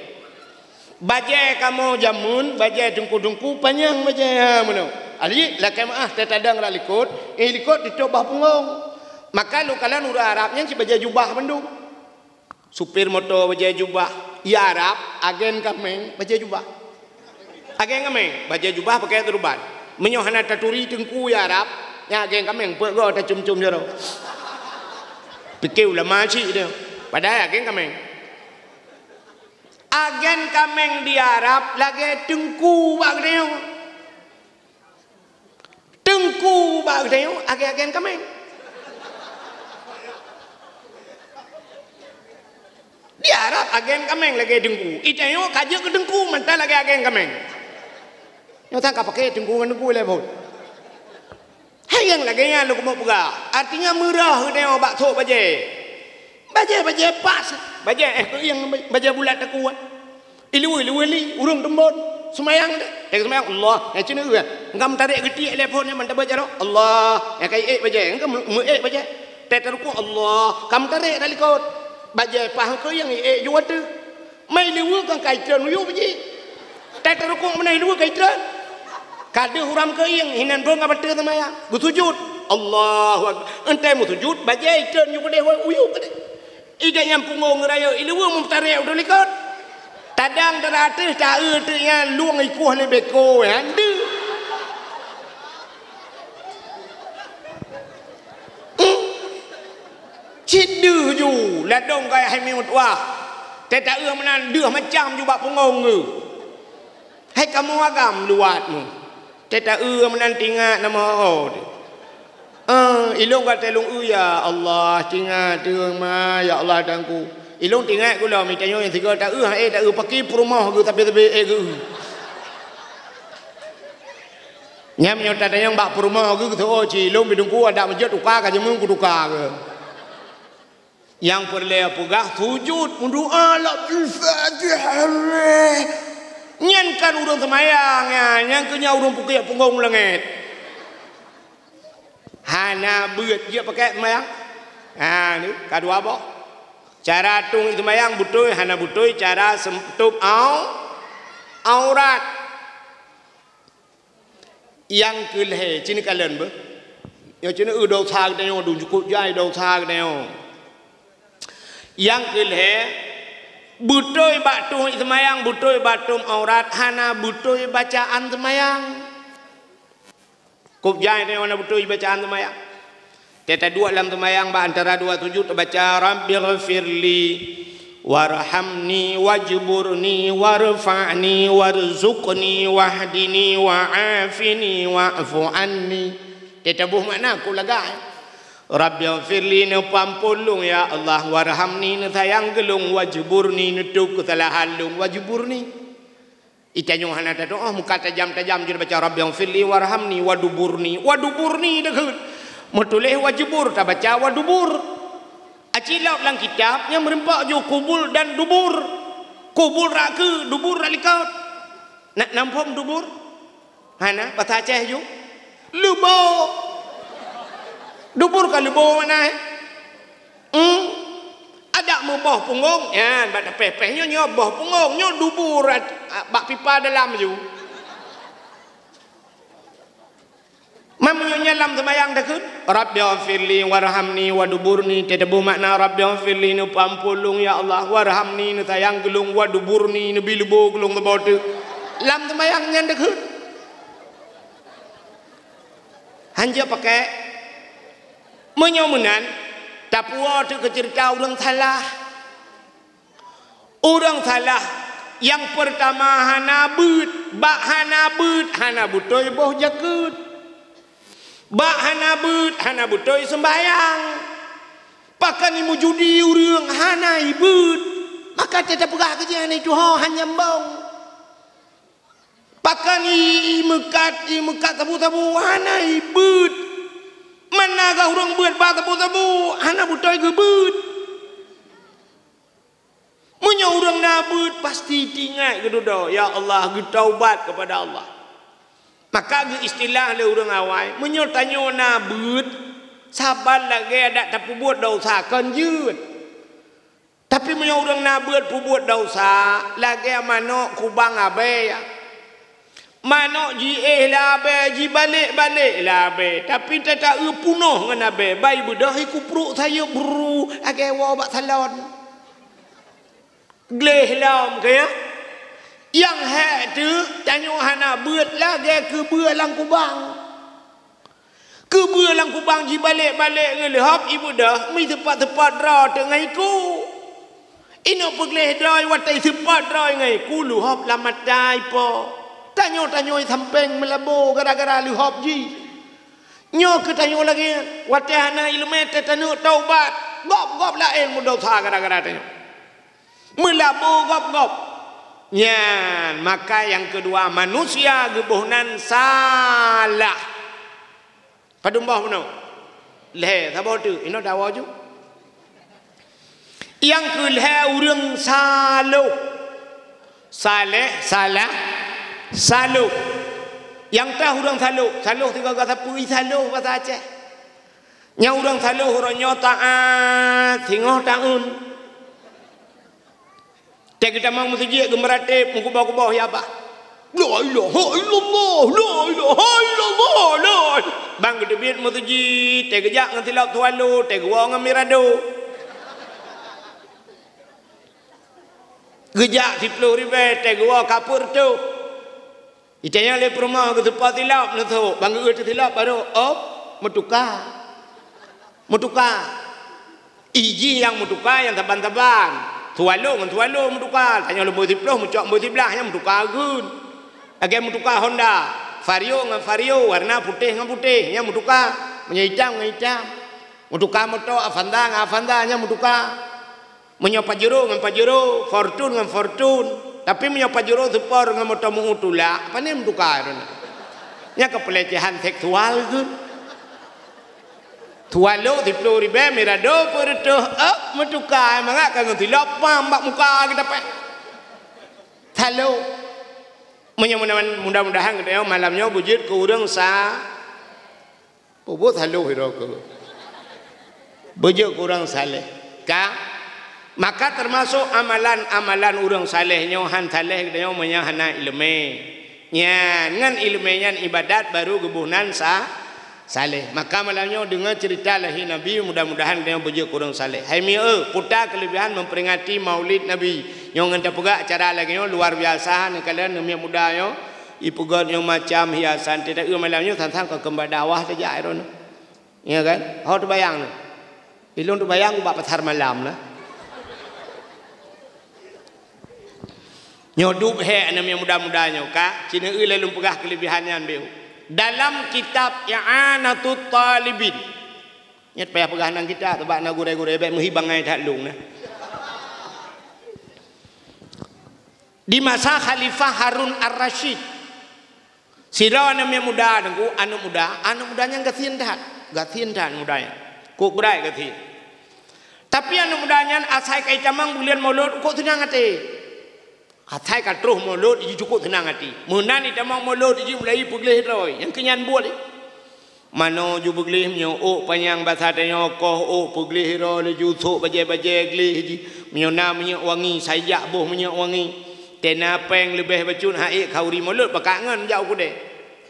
Baje kamu jamun, baje dengku panjang baje mana. Ali lah kemaah tetadang ra likut, likut ditobah punggung. Maka lu kalian udah Arabnya si baca jubah penduk. Supir motor baca jubah. Ya Arab, agen kameng baca jubah. Agen kameng baca jubah pakai turban. Menyohana taturi tengku ya Arab. Ya agen kameng pek go ta cum-cum jero. Pikir ulama cik dia. Padahal agen kameng. Agen kameng di Arab lagi tengku bak dia. Tengku bak dia agen kameng. Di Arab agen kameng lagi dengku. Itayo kaje ke dengku mentah lagi agen kameng. Nyo tak pakai dengku le pun. Hayang lagi nya lu mau pegah. Artinya murah dia bak tok baje. Baje pas. Baje yang baje bulat tak kuat. Ilui urung tembon. Semayang dah. Tengok semayang Allah. Yang cina ke? Engkau tarik getik le pun yang mentah baje Allah. Yang kai baje. Engkau mu baje. Teteruku Allah. Kamu tarik dari kau. Bajai pahang kau yang jual tu, mai liu kan kaitan liu biji, tak terukung mana liu kaitan, kado huram kau yang hinan bong apa tu sama ya, bersujud, Allahu akbar entai mu sujud bajai turn you kedai uyuk kedai ida yang punggung raya ilu mu tarik udah likot tadang teratus tak tu yang luang ikuh le beko ande cidu ju ladong kai hai mi mutwaแต่tak menan dia macam juga punggung tu hai kamu agam luatmuแต่tak menan tinggal nama ilung kata ilung ya Allah tinggal tu ma ya Allah dangku ilung tinggal ku lah minta yang tiga tak tak pakai perumah ku tapi ku nyam nyota yang bak perumah ku tu oh ci ilung bidung ku ada masjid tukar ka jemu ku tukar ke yang perle pegah sujud mendoa la al-fatihah nyan kan urang semayang yang kenya urang pukul punggung langit hana beut dia pakai semayang ni kedua apa cara tung semayang betul hana betul cara tutup aurat yang kelhe cini kalian be yang cini dau thag deu du cukup jai dau thag deu yang kelhe butuh batu semayang butuh batum aurat hana butuh bacaan semayang kup jai ni mana butuh bacaan semayang teta dua dalam semayang ba antara dua sujud baca rabbighfirli warhamni wajburni warfa'ni warzuqni wahdini wa'afini wa'fu anni teta buh makna ku lagai Rabbighfirli ni pampulung ya Allah warhamni ni sayang gelung wajburni ni tuk kesalahan lung wajburni itanyong hana ta doa muka tajam jadi baca Rabbighfirli warhamni waduburni dekeut mutuleh wajbur ta baca wadubur acilap lang kitab yang merempak jo kubul dan dubur kubul rake dubur ralikaut nak nampom dubur hana bahasa Aceh jo lubo dubur kalau bawa mana ada mubah punggung ya bak pepehnya nyobah punggung nyo dubur bak pipa dalam ju mamunya dalam sembahyang takut Rabbighfirli warhamni waduburni tetebu makna Rabbighfirli nu pampulung ya Allah warhamni nu sayang gelung waduburni nu bilubo gelung tebau dalam sembahyangnya takut hanya pakai menyomunan tapua tu kecerita orang salah yang pertama hana beut bak hana beut hana butoy boh jakut bak hana beut hana butoy sembayang pakan imu judi urang hana beut maka tetap pegah kerjaan itu hanya bong pakan imekat tabu-tabu hana beut mana kau orang buat tabu-tabu hana butoy gebut munya orang nabut pasti tinggal gitu doh ya Allah getaubat kepada Allah maka istilah le orang awai munya tanyo nabut sabar lagi ada tak buat dosa kan jut tapi munya orang nabut buat dosa lagi mano kubang abe ya Mano ji labe ji balik labe tapi tak punuh dengan abe bai budah kupruk saya buru age wa bak salon gleh lam ke ya yang hak tu tanyo hana beut lagi ke beu lang kubang ji balik ngelehap ibu dah mi tepat ra tengah iku ino pegleh dai watai tepat ra ngai ku luhap lamat dai po tanyo sampeng melabo gara-gara lihop ji nyo ke tanyo lagi watahana ilmu tanyo taubat gop lain mudah dosa gara-gara tanyo melabo gop nyan maka yang kedua manusia gebuhnan salah padumbah mano leh sabo tu ino dawa ju yang kelha urang salah saluh yang tahu orang saluh tiga kata pui saluh bahasa Aceh yang orang saluh orangnya taat tengok tahun tak kita mau masjid gemeratip mengubah-ubah ya apa la ilaha illallah bang gedebit mutuji te gejak ngan tilap tualu te gua ngan mirado gejak 10 ribu te gua kapur tu itanya le perumah ke tempat tilap nu tu bang ge tilap baru mutukar iji yang mutukar yang taban-taban tualu ngan tualu mutukar tanya lu 10 mucok 11 nya mutukar gun age mutukar Honda Vario dengan Vario warna putih dengan putih nya mutukar hitam dengan hitam mutukar motor Avanda nya mutukar menyo Pajero dengan Pajero Fortune dengan Fortune tapi menyo Pajero super dengan motor mengutula apa ni mutukar nya kepelecehan seksual ke tualo 10 ribu mirado pertuh mutukar mangak kan tilap mbak muka kita pe halo mudah-mudahan kita malamnya bujit ke urang sa bubut halu hiro ke bujit ke urang saleh ka maka termasuk amalan urang salehnya han saleh kita nya hana ilmu nya ngan ilmunya ibadat baru gebuhnan saleh maka malamnya dengar cerita lahi Nabi mudah-mudahan kita bujit ke urang saleh hai mi putar kelebihan memperingati Maulid Nabi yang ngenta pegak acara lagi luar biasa ni kalian nemi muda yo ipugan yang macam hiasan tidak malamnya tantang ke kembali dakwah saja iron ya kan hau tu bayang ni ilun tu bayang bab patar malam lah nyodup he nemi muda-mudanya ka cina lalu pegah kelebihannya beu dalam kitab I'anatut Talibin nyat payah pegah nang kita tebak na gure-gure baik menghibangai tak lung nah di masa Khalifah Harun Ar-Rasyid sira anu muda nunggu anu mudanya gathin dah mudanya ku berai gathin tapi anu mudanya asai kai camang bulan maulud kok tenang hati asai ka terus mauludiji cukup tenang hati menan di camang mauludiji mulai puglih roy yang kenyan buat mano ju puglih myo panjang bahasa tanya koh puglih roy ju sok baje-baje glih ji myo na myo wangi sayak boh myo wangi tena peng lebih bacun haik kauri mulut pakangan jauh kude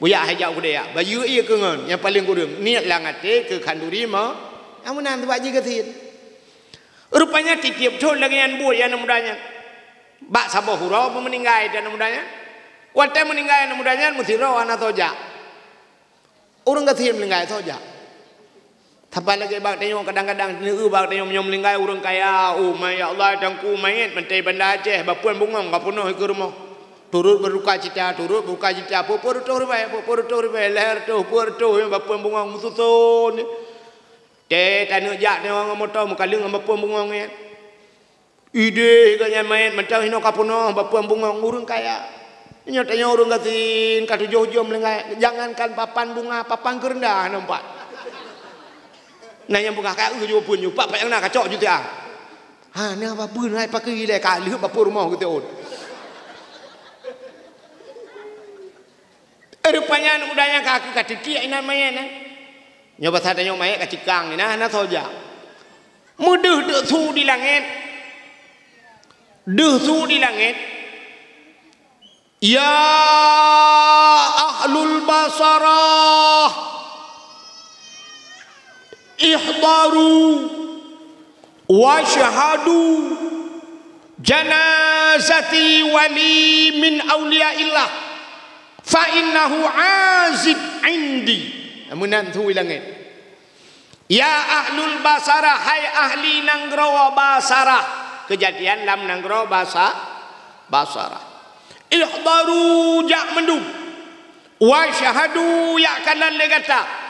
buyak hai jauh kude ya baju ia kengan yang paling kurang niat langate ke kanduri ma amunan tu baji ketin rupanya titip thol lagi yang buat yang mudanya bak sabah hurau meninggal dan mudanya wate meninggal mudanya mutiro ana toja urang ketin meninggal toja Tapal lagi bak tengok kadang-kadang ni bak tengok nyom linggai urang kaya ya Allah tangku mayit mentai banda Aceh bapuan bungong kapunoh ke rumah turut berduka cita pur tu leher tu pur tu bapuan bungong mututun te tanu jak ne wang motor mukalung bapuan bungong ya ide kanya mayit mentang hino kapunoh bapuan bungong urang kaya nyo tanya urang gatin katujuh-juh melinggai jangankan papan bunga papan kerendah nampak nah yang buka kau juga pun juga pak yang nak kacau juga ni apa pun naik pakai le kali apa rumah kita on rupanya mudanya kaki katiki ina mayan nyoba sada nyom mayat kacikang nah saja mudah dek su di langit ya ahlul basarah ihdaru wa syahadu janazati wali min awliyaillah fa innahu azib indi amunan tu langit ya ahlul basarah hai ahli nanggro basarah kejadian lam nanggro basarah ihdaru jak mendung wa syahadu ya kanan legata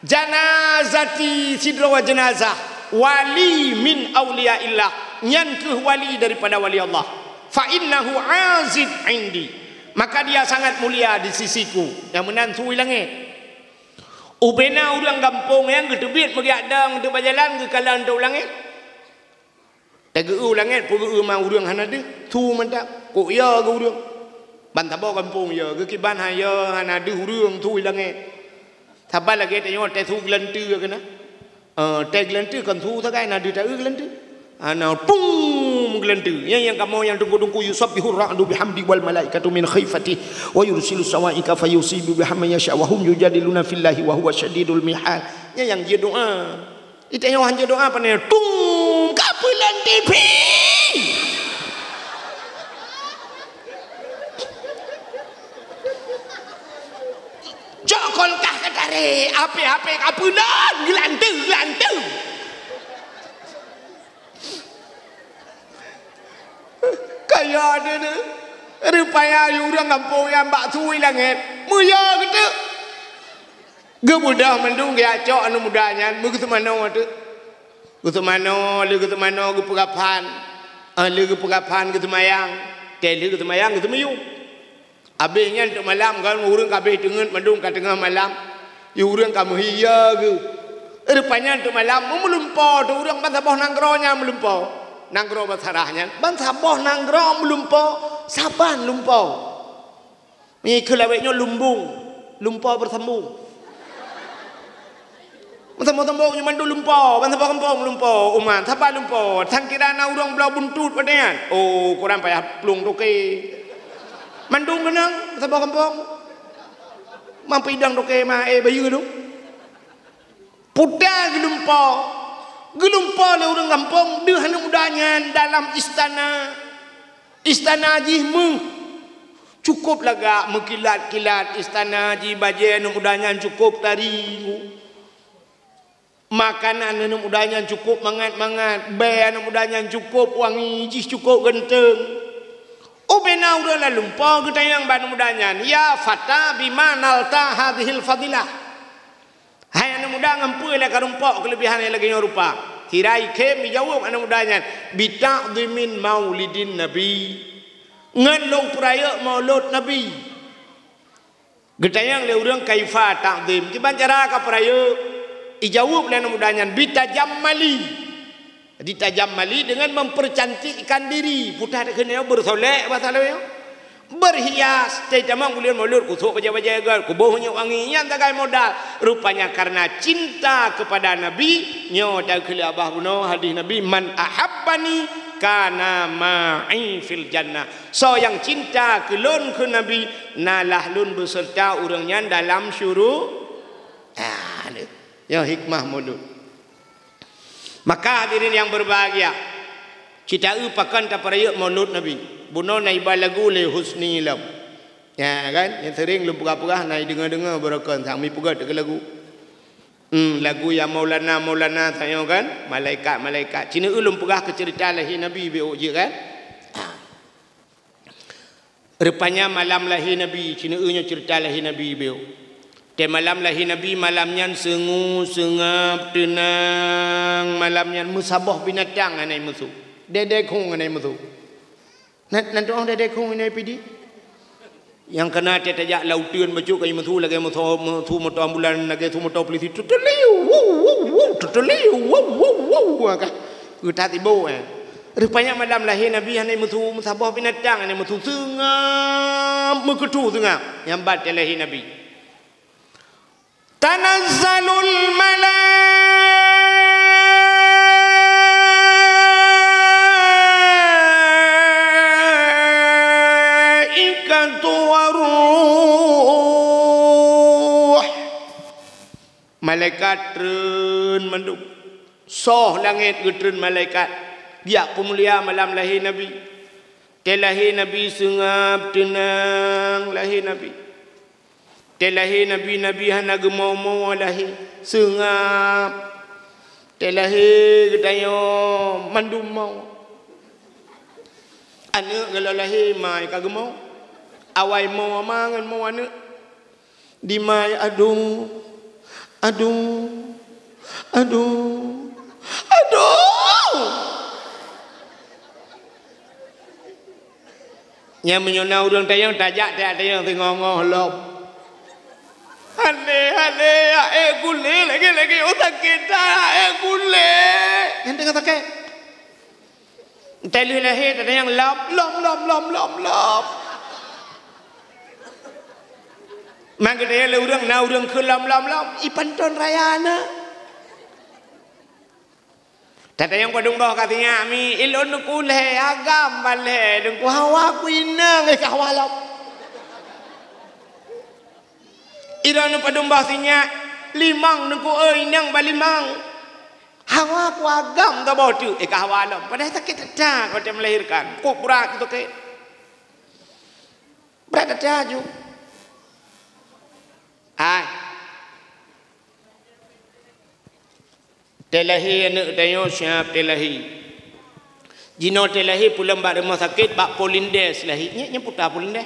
janazati sidra jenazah wali min awliyaillah nyan ke wali daripada wali Allah fa innahu azid indi maka dia sangat mulia di sisiku yang menantu langit ubena urang kampung yang gedebit bagi adang de berjalan ke kalan tu langit tegeu langit puru ma urang hanade tu mandak ko ya ke urang bantabo kampung ya ke kiban haya hanade urang tu langit Thabal lagi tengok teh tu gelentu ke na, teh gelentu kan tu tak kan ada tak gelentu, ana pung gelantu yang kamu yang tunggu yusabbihur ra'du bihamdi wal malaikatu min khifati wa yursilu sawaika fayusibu bihamma yasha wa hum yujadiluna fillahi wa huwa syadidul mihal yang dia doa itu yang hanya doa apa nih tung kapulan TV jokol kah kadare ape kapulan gelantu kaya dia tu rupanya orang kampung yang bak tui langit muya gitu gemudah mendung ya cok anu mudanya begitu mana tu begitu mana ge pegapan ge pegapan gitu mayang tele gitu mayang gitu mayu abisnya untuk malam kan urang kabeh dengen mendung ka tengah malam ya urang kamu hiya ge rupanya untuk malam melumpa tu urang bantah boh nanggronya melumpa nanggro basarahnya bangsa boh nanggro melumpo saban lumpo ni kelaweknya lumpo bersambung bersambung nyaman lumpo bangsa boh kampung lumpo uman saban lumpo sangkirana urang belau buntut padean oh kurang payah plung doke mandung kenang bangsa boh kampung mampu idang doke ma bayu tu putar gelumpa le orang kampung dia hendak mudanya dalam istana jihmu cukup laga mekilat-kilat istana ji baje anu mudanya cukup tari makanan anu mudanya cukup mangat be anu mudanya cukup wangi ji cukup genteng ubena udah lumpa kita yang ban mudanya ya fata bimanalta hadhil fadilah hai anak muda ngampui lah karumpok kelebihan yang lagi rupa tirai kem jawab anak mudanya bita'dhimin maulidin nabi ngelong peraya maulud nabi getayang le urang kaifa ta'dhim kiban cara ka peraya ijawab lah anak mudanya ditajammali dengan mempercantikkan diri putar kena bersolek masalah berhias tidak kuliah maulud kusuk baja-baja gal kubohnya wangi yang tagai modal rupanya karena cinta kepada nabi nyo tak kali abah buno hadis nabi man ahabbani kana ma'i fil jannah so yang cinta kelun ke nabi nalah lun beserta urangnya dalam syurga ya hikmah maulud maka hadirin yang berbahagia kita upakan taparayuk maulud nabi buno naik lagu le husni lam ya kan yang sering lu pegah-pegah naik dengar berakan sami pegah dekat lagu lagu yang maulana saya kan malaikat cina ulum pegah ke cerita lahir nabi bo je kan rupanya malam lahir nabi cina nya cerita lahir nabi bo te malam lahir nabi malamnya sengu sengap tenang malamnya musabah binatang anai musuh dedek kong anai musuh nanti orang dah dekong ini PD yang kena tajak lautan baju kayu mutu lagi mutu motor ambulan lagi motor polisi tuteliu kan kita tiba rupanya malam lahir nabi ini mutu musabah binatang ini mutu sengam meketu sengam yang bat lahir nabi tanazzalul malaikat turun mendung soh langit getun malaikat dia pemulia malam lahir nabi lahir nabi sengap tenang lahir nabi lahir nabi hana gemau lahir sengap lahir gedayo mandum mau anak kalau lahir mai kagemau awai mau mangan mau anak di mai aduh yang menyona urang tayang tajak tayang tengok lop hale gule lagi otak kita gule yang tengah tak telu lahir tayang lop maka dia le urang ke lam ipan ton raya na Tata yang padung bawah katanya mi ilon ku le agam bale deng ku hawa ku inang ke hawalap. Ilon padung bawah sinya limang deng ku inang balimang. Hawa ku agam ka bawah tu ke hawalap. Padahal sakit dah kau dia melahirkan. Ku berat itu ke. Berat dah ju. Ai. Telahi anak tayo siap telahi. Jino telahi pulang bak rumah sakit bak polindes lahi. Nya putar polindes.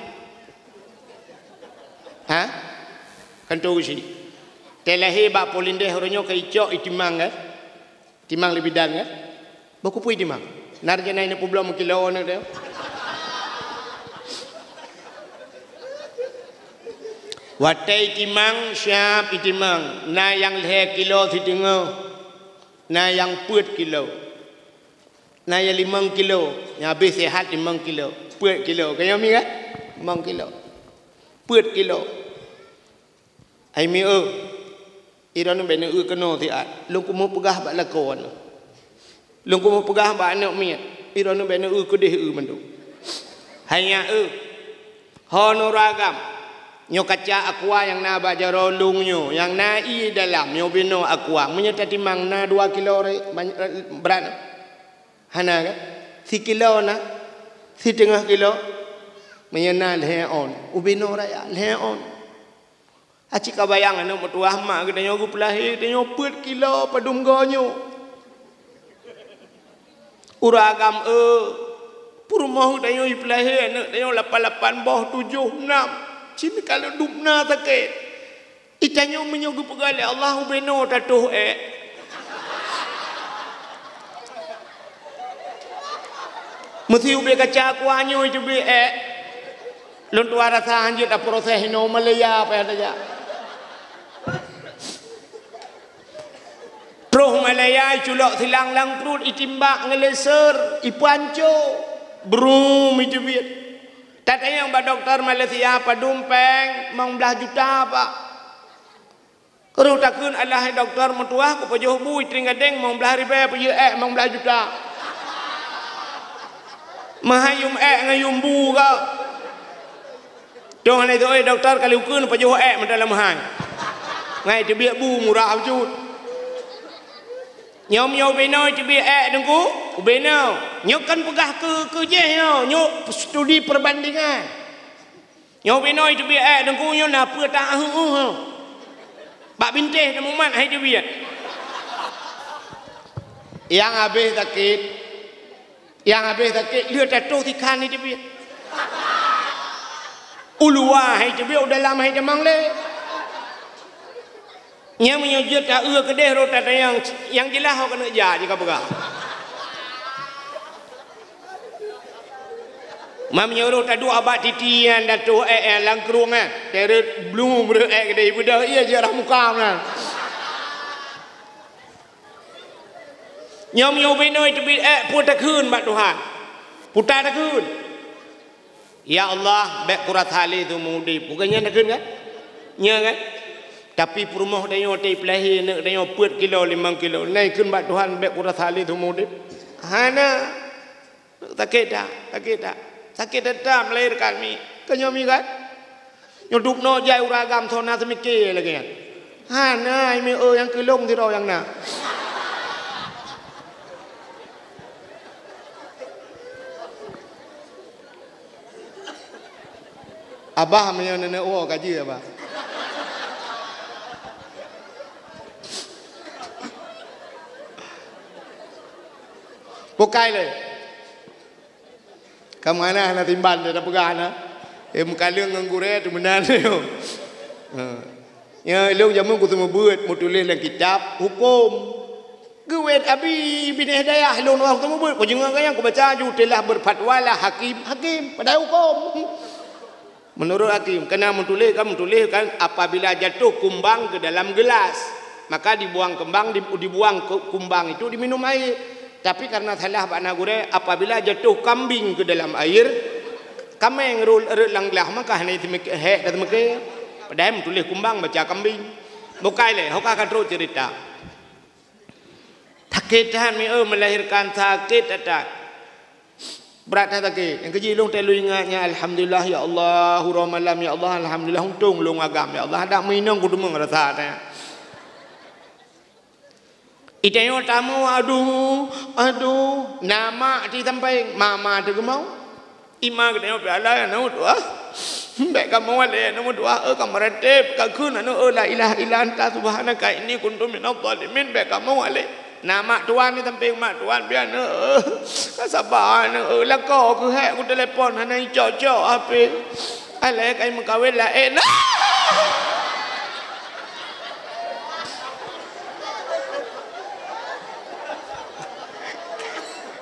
Ha? Kan tu si. Telahi bak polindes orangnya ke icok itimang kan. Timang lebih dan kan. Baku pui timang. Narjana ini problem kilo anak tayo. Watai timang siap itimang. Na yang leh kilo si tengah. Na yang 4 kilo. Na yang 5 kilo. Yang habis sehat 5 kilo. 4 kilo. Kaya mi kan? 5 kilo. 4 kilo. Ai mi Iran bena kena siat. Long ku mau pegah bak lakon. Long ku mau pegah bak anak mi. Iran bena kedeh mandu. Hanya honoragam. Nyo kaca aqua yang na bajaro lungnyo yang na i dalam nyo bino aqua menyata timang na 2 kilo berat hana kan si kilo na si tengah kilo menyana leon ubino raya leon aci kabayang anu metuah mak kita nyo gu pelahi nyo 4 kilo padum gonyo uragam purmoh danyo i pelahi anu danyo 88 boh 76 Cini kalau dupna sakit. Itanya menyogu pegale Allah beno tatuh Mesti ube kaca kuanyo itu be Lontu rasa anjir tak proses no Malaya apa saja. Terus Malaya culok silang lang perut itimbak ngeleser ipanco brum itu biar. Tata yang ba doktor Malaysia padumpeng mang belah juta pak. Kalau takun Allah doktor metuah ku pajoh bui tringadeng mang belah ribe paye mang belah juta. Mahayum ngayum bu ka. Dong ni tu doktor kali ukun pajoh mendalam hai. Ngai tu biak bu murah wujud. Nyom beno tu biak dengku. Beno, nyok kan pegah ke je nyok studi perbandingan. Nyok beno itu biar dengku nyok na apa tak bak binteh dan mumat hai tu biar. Yang habis sakit lihat tato tikan itu biar. Ulua hai tu biar dalam hai demang le. Nya menyujud tak kedeh rota yang jelas kau kena jah jika pegah. Mam nyuruh tadu abad titian datu langkrung teret blum ber kedai budak ia jarah muka mana nyom beno itu putar kun bak Tuhan putar kun ya Allah bek kurat hali tu mudi bukannya nak kun kan nya kan tapi perumah dayo tei pelahi nak dayo 4 kilo 5 kilo naik kun bak Tuhan bek kurat hali tu mudi hana sakit dah sakit datang melahirkan mi kanyomi kan nyudup no jai uragam sona semike lagi kan hana mi yang kelong ti ro yang na abah menyo nene kaji abah bukai le Kamana na timban dah pegana. Muka leung nganggure tu menan leo. Ya leung jamu ku semua buat mu tulis dalam kitab hukum. Guet abi bin hidayah leung orang semua buat. Pujungan yang ku baca ju telah berfatwa lah hakim pada hukum. Menurut hakim kena menuliskan apabila jatuh kumbang ke dalam gelas maka dibuang dibuang kumbang itu diminum air. Tapi karena salah Pak Nagure apabila jatuh kambing ke dalam air kameng rul lang lah maka hanya itu hek dan meke padahal tulis kumbang baca kambing bukai le hoka kan terus cerita tak Kita mi melahirkan sakit tak. Berat sakit. Yang kecil long telu ingatnya alhamdulillah ya Allah, huramalam ya Allah, alhamdulillah untung long agam ya Allah. Ada minum kudu mengrasa tanya. Itayo tamu aduh nama di sampai mama tu mau. Ima kena piala no doa. Baik kamu wale no doa kamu retep kakun no la ilaha illa anta subhanaka inni kuntu minadh dhalimin baik kamu wale. Nama tuan ni sampai mak tuan biar sabar lah kau aku hak aku telefon hana cocok apa alai kai mengkawin lah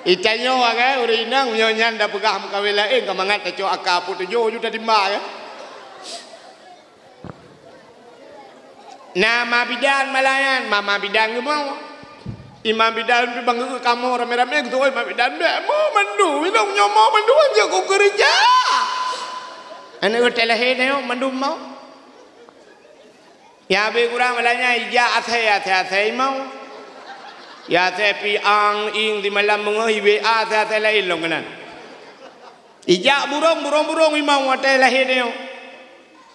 Icanyo agak urinang nyonya ndak pegah mengkawin lain kau mangat cocok akak pun tujuh juta dimba ya. Nama bidan malayan mama bidan gemau. Imam bidan pi bangga kamu rame-rame gitu imam bidan be mau mandu minum nyomo mandu aja kau kerja. Ane hotel he mandu mau. Ya be kurang malanya ija athe mau. Ya pi ang ing di malam mengahi be athe lain long kanan. Ija burung imam hotel he ne.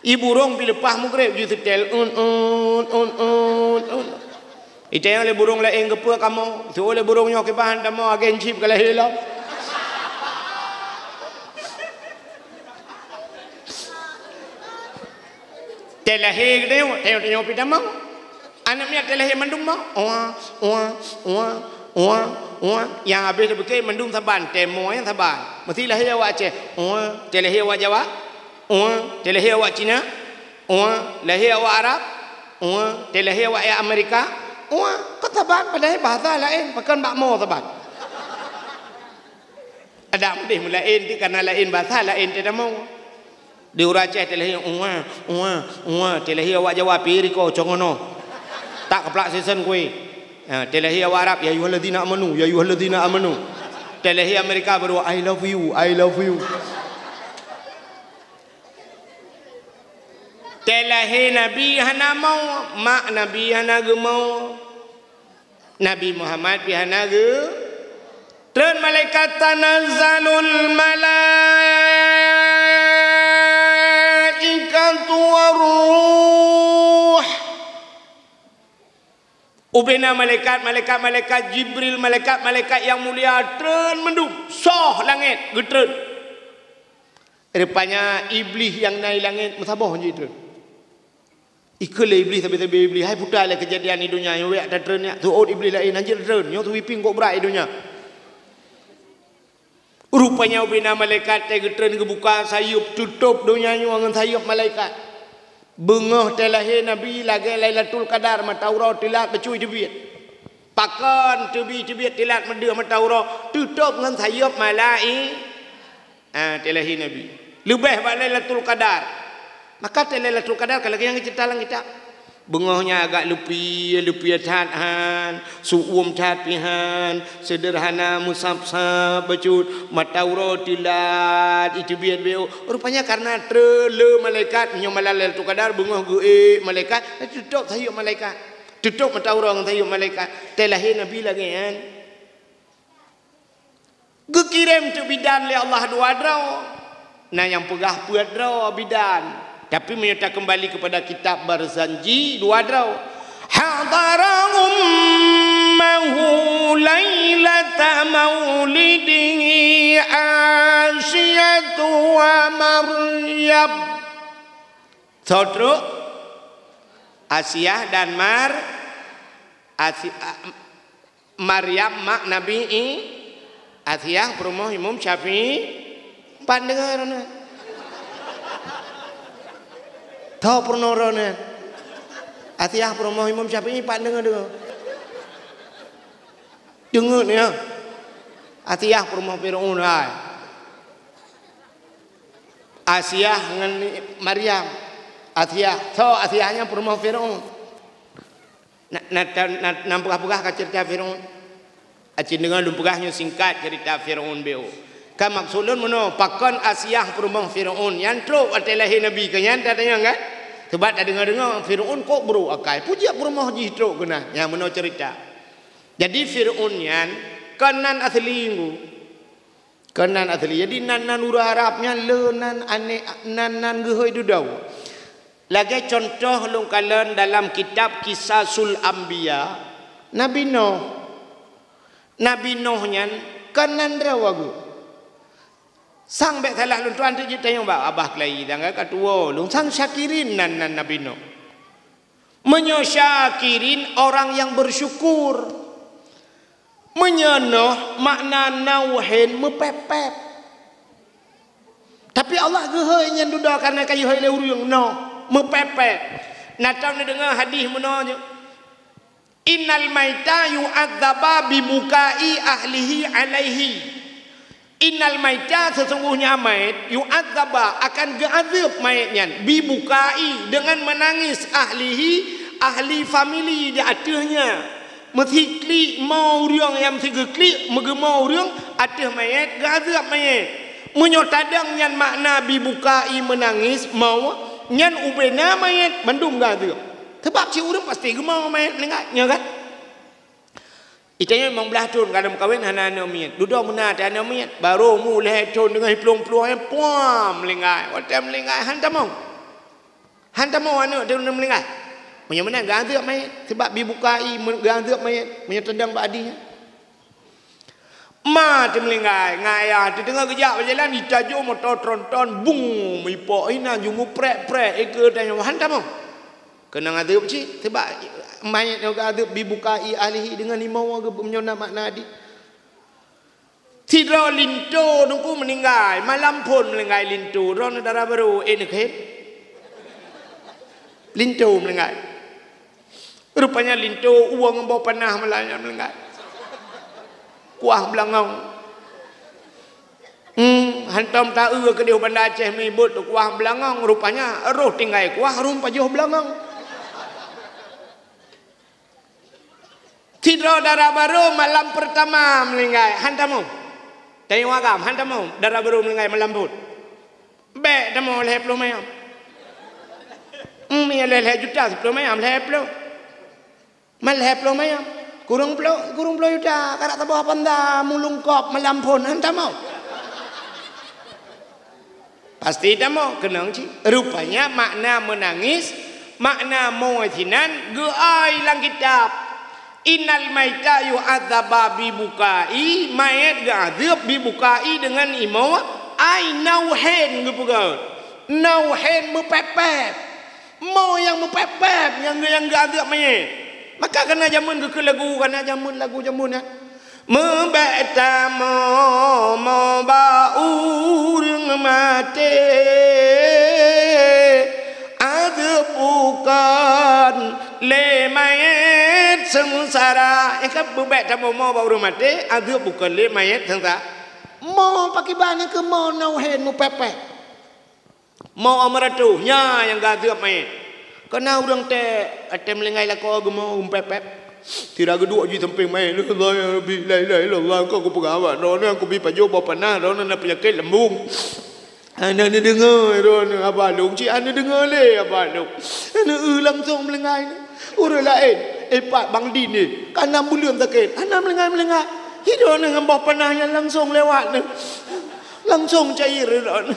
I burung pi lepah mugreb ju hotel un. Itu yang oleh burung lain kepa kamu, tu oleh burungnya ke bahan kamu agen chip kalau hilang. Telahir dia, tengok pita mau. Anaknya telahir mandum mau. Yang habis berke mandum saban, temo yang saban. Mesti lahir awak Aceh. Telahir awak Jawa. Telahir awak Cina. Lahir awak Arab. Telahir awak Amerika. Kau taban padahal bahasa lain, pakai bakmo taban. Ada mudih mulain di karena lain bahasa lain tidak mau. Di Aceh telahir telahir awak Jawa piri kau congono. Tak keplak season kue. Telahir awak Arab ya ayyuhalladzina amanu. Telahir Amerika baru I love you. Telahir Nabi hana mau, mak Nabi hana gemau. Nabi Muhammad hana ge. Tren malaikat tanazzalul malaikatu waruh. Ubena malaikat Jibril, malaikat yang mulia tren mendung soh langit getren. Rupanya iblis yang naik langit musabah je tren. Ikut iblis tapi iblis hai putar lah kejadian di dunia yang wek ada tren tu iblis lain anjir tren nyo tu wiping kok berat di dunia. Rupanya ubina malaikat te tren kebuka sayup tutup dunia nyo dengan sayup malaikat. Bengah telahir Nabi lagi Lailatul Qadar mataurat tilat becui debit. Pakan tebit tilat meda mataurat tutup dengan sayup malaikat. Telahir Nabi. Lebih pada Lailatul Qadar. Maka Lailatul Qadar kalau yang cerita lang kita bengahnya agak lepi tahan suum tat pihan sederhana musab-sab bacut mataurat tilat itu biar beo rupanya karena trele malaikat nyomalan Lailatul Qadar bengah ge malaikat tutup sayup malaikat tutup mataurat dengan sayup malaikat telahir Nabi lagi kan gekirim tu bidan le Allah dua draw nah yang pegah puat draw bidan. Tapi menyerta kembali kepada kitab Barzanji dua draw. Hadara ummahu lailata maulidihi Asyatu wa Maryam. Saudara Asyah dan Maryam mak Nabi Asyah perumoh Imam Syafi'i pandengar tahu pernah Atiyah promo Imam Syafi'i pak dengar ni ya Atiyah promo Fir'aun Asyah dengan Maryam Atiyah Atiyahnya promo Fir'aun nampukah cerita Fir'aun acin dengan lumpugahnya singkat cerita Fir'aun beo kan maksudnya mana pakan Asyah promo Fir'aun yang tro atelahi Nabi kanyan tanya kan sebab dah dengar Fir'aun kok bro akai puji promo ji tro kena yang mana cerita Jadi Fir'aun yan kanan asli ngu. Kanan asli. Jadi nan urah Arabnya le nan ane nan gehoi dudau. Lagi contoh long kalian dalam kitab Kisasul Anbiya Nabi Nuh. Nabi Nuh nyan kanan rawagu. Sang bet salah lun tuan tu je tanya abah kelai dah kat tua lung sang syakirin nan Nabi Nuh. Menyasyakirin orang yang bersyukur. Menyenoh makna nauhin mepepep. Tapi Allah gehoi nyan duda karena kayu hai leurung no mepepep. Natau ni dengar hadis menonyo. Innal maita yu'adzaba bibukai ahlihi alaihi. Innal maita sesungguhnya mayat yu'adzaba akan geazab mayatnya bibukai dengan menangis ahli famili di atasnya. Mesti klik mau riang yang mesti klik mau riang atas mayat geazab mayat. Menyotadang nyan makna bibukai menangis mau nyan ubena mayat mendung geazab. Sebab si urang pasti gemau mayat melengaknya kan. Itanya memang belah tun kadang kawin hana mayat. Duduk mana ada mayat baru mulai tun dengan pelong-pelong yang puam melengak. Waktu melengak hantam mau. Hantam mau anak dia melengak. Mana gazab mayat sebab bibukai gazab mayat menyetendang badinya. Ma dia melengak ngaya dia tengah kejap berjalan ditajuk motor tronton bung mipok ina jungu prek eka tanya hantam mau. Kena gazab cik sebab mayat yang gazab bibukai ahlihi dengan limau ke menyona makna di. Tidro linto nungku meninggal malam pun melengkai linto ron darah baru nak hem. Linto melengkai. Rupanya linto uang bawa panah melanya melengkai. Kuah belangau. Hantam tahu ke dia bandar Aceh mebut kuah belangau. Rupanya roh tinggal kuah rumpa jauh belangau. Tidro darah baru malam pertama melengkai. Hantamu. Tanya wagam hantamu darah baru melengkai malam pun. Bek tamu leh puluh mayam. Leh juta 10 mayam leh puluh. Malih puluh mayam. Kurung puluh juta. Karak tabuh panda mulungkop melampun. Hantar mau. Pasti tak mau. Kenang cik. Rupanya makna menangis. Makna mu'athinan. Ge'ai lang kitab. Innal maita yu'adzaba bibukai. Mayat ge'adzab bibukai dengan imau. Ai nauhen gepugaut. Nauhen mepepep. Mau yang mepepep. Yang ge'adzab mayat. Maka kena jamun ke lagu kena jamun lagu jamun ya. Membeta mo baur mate ada bukan le mayat sengsara. Kan membeta mo baur mate ada bukan le mayat sengsara. Mau pakai bani ke mau nauhen mau pepe. Mau amaratuhnya yang gadap mayat. Kena orang atem lengai lah kau gemau umpepep. Tidak kedua je samping main. Allah billahi kau pegawai. Rona aku bi pajo bawa panah. Rona nak penyakit lembung. Anda dengar rona abah long cik anda dengar le abah long. Anda langsung melengai. Orang lain epat bang din ni. Kan 6 bulan sakit. Anda melengai. Hidup dengan bawa panahnya langsung lewat ni. Langsung cair rona.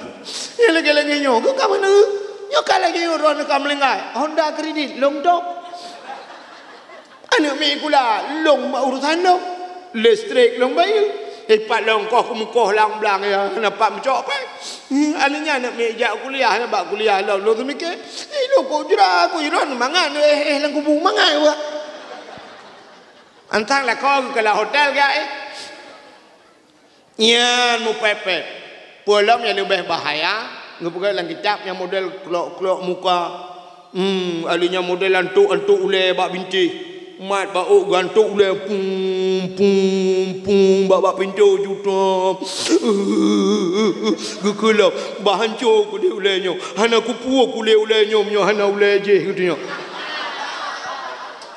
Yang lagi-lagi nyok. Kau mana? Nyokal lagi orang nak melengai. Honda kredit long dok. Anak mi kula long urusan dok. Listrik long bayar. Pat long kau mukoh lang belang ya. Nampak mencok apa? Anaknya anak mi jak kuliah nak bak kuliah long tu mikir. Lo kau jera aku iron mangan lang kubung mangan wa. Antang lah kau ke hotel ke Nyan mu pepe. Pulang yang lebih bahaya. Ngepegang dalam kitab yang model kelok muka. Alinya model antuk ule bak binti. Mat bak gantuk ule pum bak pintu juta. Gekelap bahancur ku dia ulenya. Hana kupu ku le ulenya nyo hana ule je katanya.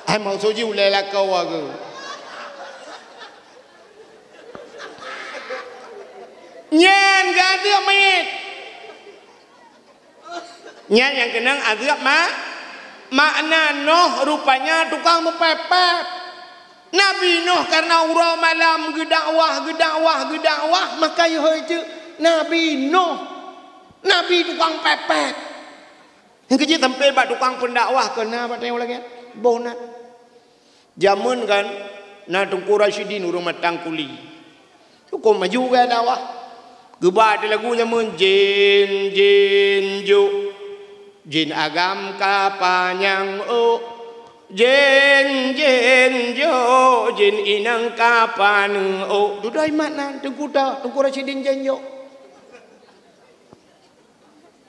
Ai mau soji ule la kau ke. Nyan gadia mayit. Yang kenang azab makna Nuh rupanya tukang mepepep. Nabi Nuh karena urang malam gedakwah maka yo je Nabi Nuh. Nabi tukang pepet. Yang kerja sampai bak tukang pendakwah kena bat tengok lagi. Bonat. Zaman kan na Tengku Rashidin urang matang kuli. Cukup maju ke dakwah. Gebak di lagu zaman jin jo. Jin agam kapanyang Jin jo jin inang kapan dudai mana Tengku Rashidin janjo.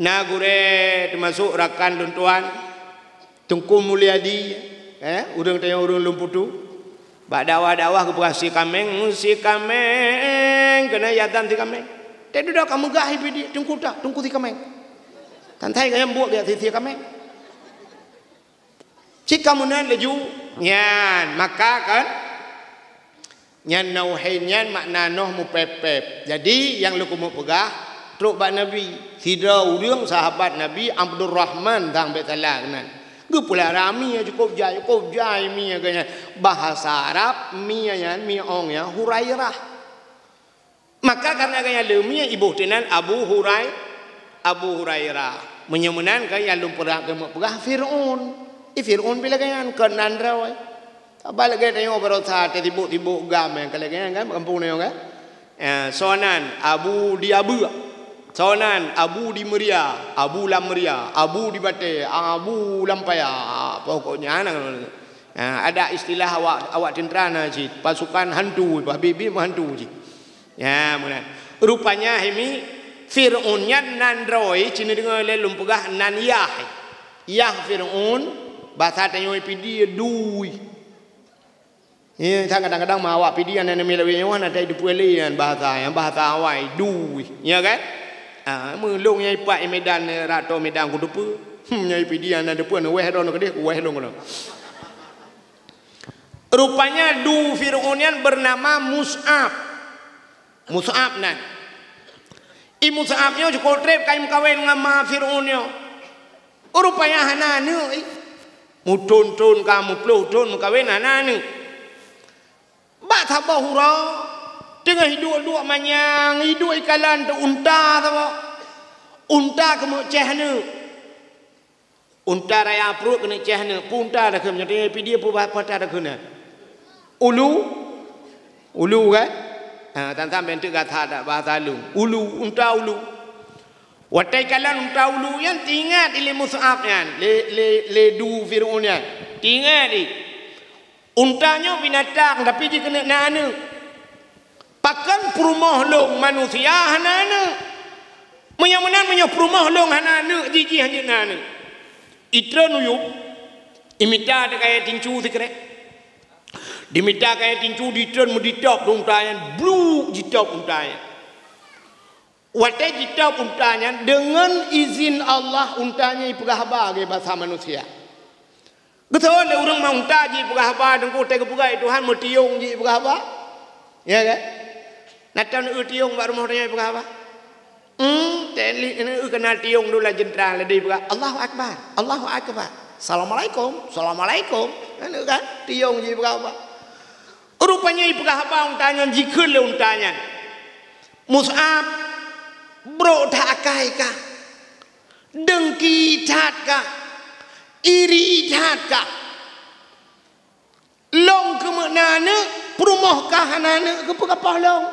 Na gure termasuk rakan tuan Tengku Mulyadi urang tanya urang lumputu bak dakwah ke si kameng kena yatan si kameng teh dudak kamu gahib di Tengku si kameng tantai kaya buat dia si kameng cik kamu nan laju nyan maka kan nyan nauhin nyan makna noh mu pepep jadi yang lu kumu pegah truk bak Nabi sidra urang sahabat Nabi Abdurrahman tang betala kenan ge pula rami cukup jai mi kanya bahasa Arab mi yan mi ong ya Hurairah maka karena kaya lemi ibu tenan Abu Hurairah menyemunan kaya lu pegah Fir'aun Fir'aun bila kan kenan rawai abal lagi tengok berosa tibu-tibu gam yang kalian kan kampung ni kan sonan Abu di Abu sonan Abu di Meria Abu lam Meria Abu di Bate Abu Lampaya pokoknya ada istilah awak tentera ji pasukan hantu bibi hantu ji ya munan rupanya ini Fir'aunnya nan rawai cina dengar lelum pegah nan yah Fir'aun bahasa tanya pidi dui. Ya, kadang-kadang mawak pidi yang melawi yang ada di pualian bahasa awai dui. Ya kan? Melong yang ipak Medan rato Medan ku depu. Yang pidi yang ada puan weh don ke dia weh don kono. Rupanya du Fir'aunian bernama Mus'ab. Mus'ab nan. Mus'abnya cukup trip kaim kawin ngama Fir'aunnya. Rupanya hananu mutun kamu pelutun kawin anak ni bak tabah hura tengah hidup manyang hidup ikalan tu unta tabah unta kamu cehne unta raya perut kena cehne punta dah kena jadi dia pun pada dah kena ulu kan tantam bentuk kata ada bahasa ulu unta ulu watai kalan unta ulu yang tinggal di Mus'ab yan le du Fir'aun yan tinggal di untanya binatang tapi dia kena nana pakan perumah long manusia hanana menyamunan perumah long hanana jiji hanya nana itra nuyup imita kaya tincu sikre dimita kaya tincu ditron muditop untanya blue ditop untanya watai kita untanya dengan izin Allah untanya ipegah bagi bahasa manusia. Betul le urang mau unta ji ipegah ba dengku teh kepugai Tuhan mau tiung ji ipegah ba. Ya kan? Natan tiung ba rumah tanya ipegah ba. Teli ini kena tiung dulu lah jentera le di ipegah. Allahu akbar. Assalamualaikum. Kan tiung ji ipegah ba. Rupanya ipegah ba untanya jikul le untanya. Mus'ab bro tak kai ka dengki tat ka iri tat ka long ke menana perumah ka hanana ke pegapah long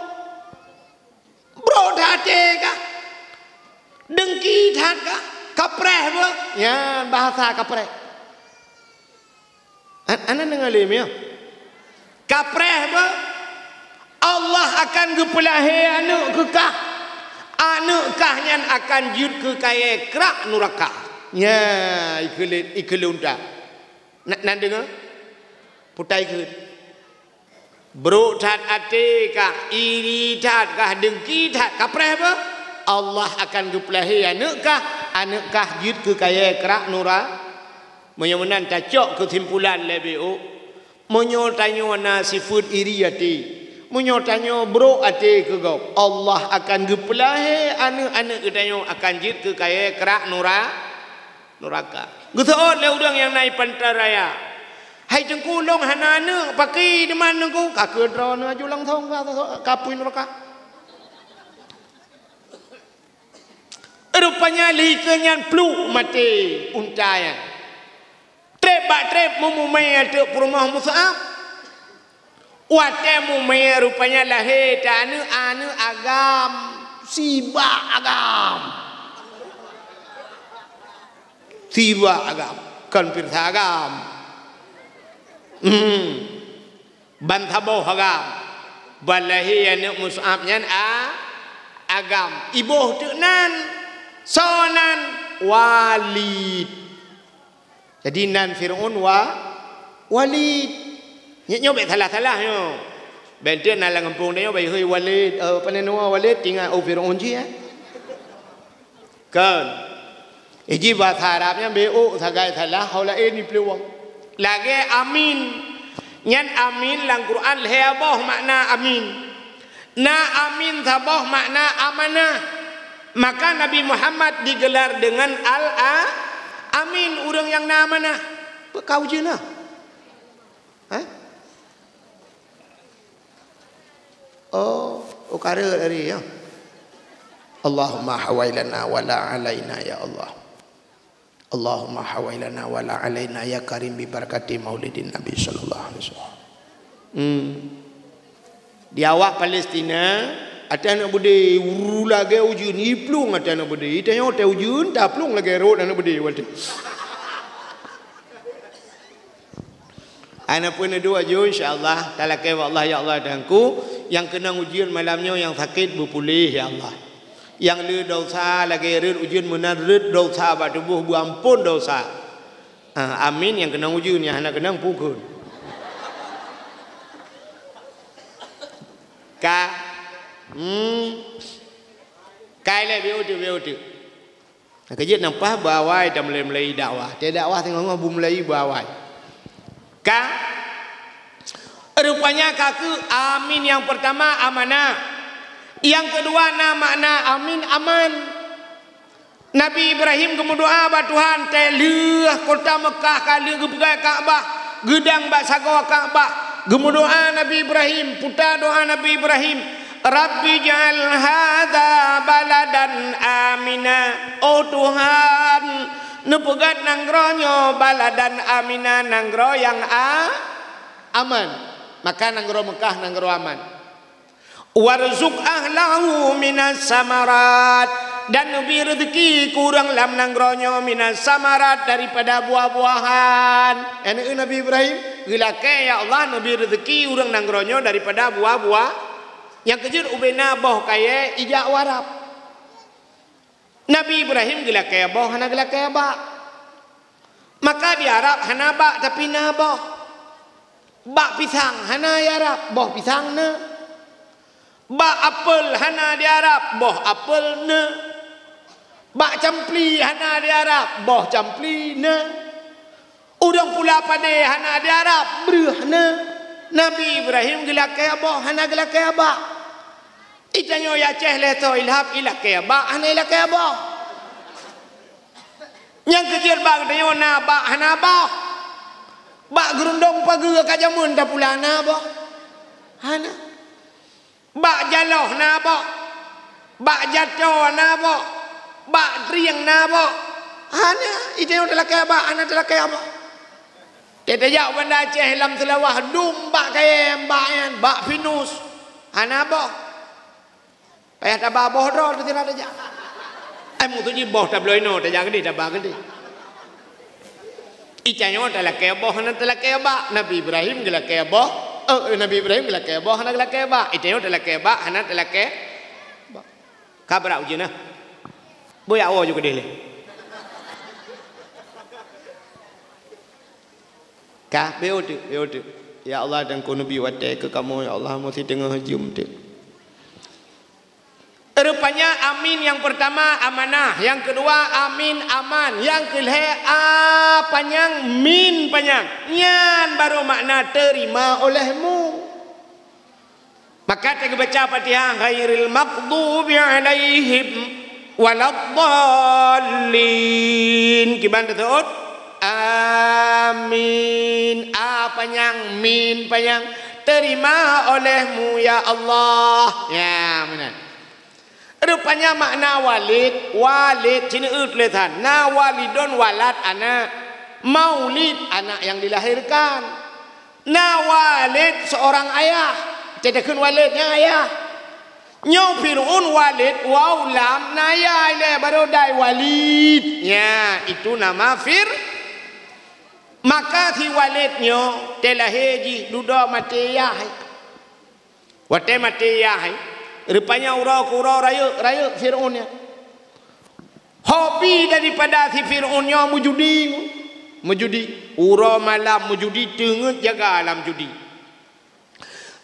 bro tate ka dengki tat ka kapreh ba ya bahasa kapreh anak dengar lem ya kapreh ba Allah akan gepelahe anu ke ka anak kahnya akan jud ke kaya kerak nuraka. Ya, ikelunta. Nak dengar? Putai ke. Bro tat ate kah, iri tat kah, dengki tat kapreh apa? Allah akan gepelahi anak kah jud ke kaya kerak nuraka. Menyemenan tacok kesimpulan lebih menyotanyo nasifud iri ati. Menyotanyo bro ate ke gau Allah akan gepelahe anak-anak ketanyo akan jid ke kaya kerak nuraka. Geteon le udang yang naik pantaraya. hai tengkulung hanana pakai di mana ku kakek drone julang thong kapuin raka rupanya likenyan plu mati uncayan trep mumumai ada rumah Mus'ab watemu mai rupanya lahir anu agam siba agam kan pirsa agam bantaboh agam balahi anu Mus'ab nyan agam iboh teunan sonan Walid jadi nan Fir'aun Walid nyo bet salah nyo benten na lang kampung dia bai hoi Walid panenua Walid tinggal Fir'aun ji kan Iji bahasa Arabnya BO sagai salah haula ini peluang. Lagi amin. Nyan amin lang Quran lehaboh makna amin. Na amin saboh makna amanah. Maka Nabi Muhammad digelar dengan amin urang yang na amanah. Kau je nah. Oh, ukara dari ya. Allahumma hawailana wala alaina ya Allah. Allahumma hawailana wala alaina ya karim bi barakati maulidin Nabi sallallahu alaihi wasallam. Di awak Palestina ada anak bude uru lagi ujun iplung ada anak bude itanya hotel ujun tak plung lagi road anak bude waktu. Anak pun dua jo insyaallah talakai Allah ya Allah danku yang kena ujian malamnya yang sakit berpulih ya Allah. Yang le dosa lagi red ujian menarid dosa ba tubuh bu ampun dosa. Amin yang kena ujian yang anak kena pukul. Kai le biu tu. Kerja nampak bawai dah mulai dakwah. Dia dakwah tengok bu mulai bawai. Rupanya kaku amin yang pertama amanah. Yang kedua makna amin aman. Nabi Ibrahim kemudoa ba Tuhan teleuh kota Mekah kali gepegai Ka'bah, gedang ba sago Ka'bah. Gemudoa Nabi Ibrahim, puta doa Nabi Ibrahim, Rabbi ja'al hadza baladan amina. Oh Tuhan, nepegat nangronyo baladan amina nanggro yang aman. Maka nanggro Mekah nanggro aman. Warzuq ahlahu minas samarat, dan nabi rezeki kurang lam nangronyo minas samarat daripada buah-buahan. Nabi Ibrahim gilake ya Allah nabi rezeki urang nangronyo daripada buah-buah. Yang kejur ubena boh kaya ijak warap. Nabi Ibrahim gilake boh hana gilake ba. Maka di Arab hana ba tapi na boh. Ba pisang hana ya Arab boh pisang na. Ba apel hana di Arab boh apel ne. Ba campli hana di Arab boh campli ne. Udang pula pade hana di Arab breh ne. Nabi Ibrahim gelake boh hana gelake ba. Itanyo ya ceh leto ilhab ilake ba hana ilake boh. Yang kecil ba itanyo na ba hana boh. Ba gerundong pagi kajamun da pula na boh. Hana bak jaloh nabo, bak jatuh nabo, bak riang nabo. Hanya itu yang telah kaya bak, anak telah kaya bak. Kita jauh benda Aceh dalam selawah dum bak kaya bakyan, bak finus. Hanya boh. Payah tak bak boh roh tu tidak ada. Mutu ji boh tak boleh no, tak jangan di tak bak di. Icanya telah kaya boh, anak telah kaya bak. Nabi Ibrahim telah kaya boh. Nabi Ibrahim gelak kaya bah, anak gelak kaya bah. Itu gelak kaya bah, anak gelak kaya bah. Kabar ujian nah. Boya awal juga deh. Kah beodu. Ya Allah dan kau nabi wadah ke kamu ya Allah masih tengah jum tu. Rupanya amin yang pertama amanah, yang kedua amin aman, yang kedua panjang min panjang. Nyan baru makna terima olehmu. Maka kita baca Fatihah ghairil maghdubi alaihim waladdallin. Gimana tuh? Amin. Panjang, min panjang. Terima olehmu ya Allah. Ya, benar. Rupanya makna walid, walid sini leท่าน na walidun walad anak, maulid anak yang dilahirkan, na walid seorang ayah, jadikan walidnya ayah. Nyo Fir'aun walid waw lam naya ile baru dai walid. Ya, itu nama maka si walidnya telah haji duda mati yahai. Wate mati yahai. Rupanya ura-ura raya Fir'aunnya. Hobi daripada si Fir'aunnya mujudi. Ura malam mujudi, tengut jaga alam judi.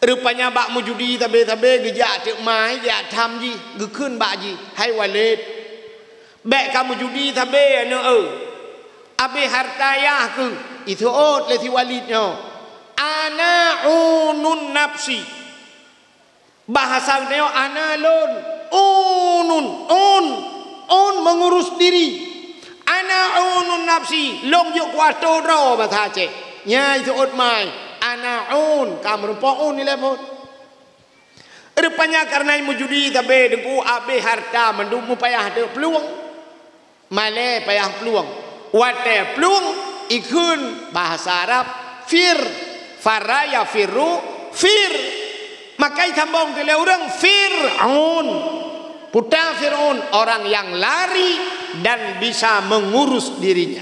Rupanya bak mujudi tabe-tabe gejak tek mai ya tham ji, gekun bak ji, hai walid. Bek kamu judi tabe ne abe hartayah ke. Itu le si walidnya. Ana unun nafsi. Bahasa dia ana lon un mengurus diri. Ana unun nafsi long yo kuato ro bahasa Aceh. Nya itu mai ana un kamu rupa un ni lepot. Rupanya karena mujudi tabe dengku abe harta mendumu payah de peluang. Male payah peluang. Wate peluang ikun bahasa Arab faraya firru fir. Maka sambung ke orang Fir'aun. Putra Fir'aun, orang yang lari dan bisa mengurus dirinya.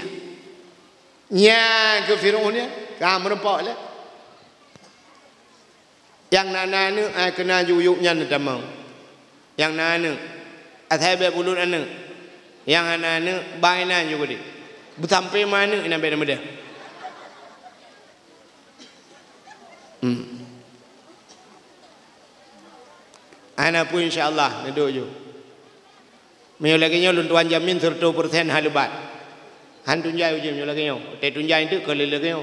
Nya ke Fir'aunnya, kamu nampak lah. Yang nana ni kena juyuknya ni tamang. Yang nana athai bulun anu. Yang nana bainan juga dia. Sampai mana nak beda muda. Anak pun insyaAllah duduk je. Mereka lagi nyo luntuan jamin 100% halubat. Han tunjai ujung nyo lagi nyo. Te tunjai itu kalau lagi nyo.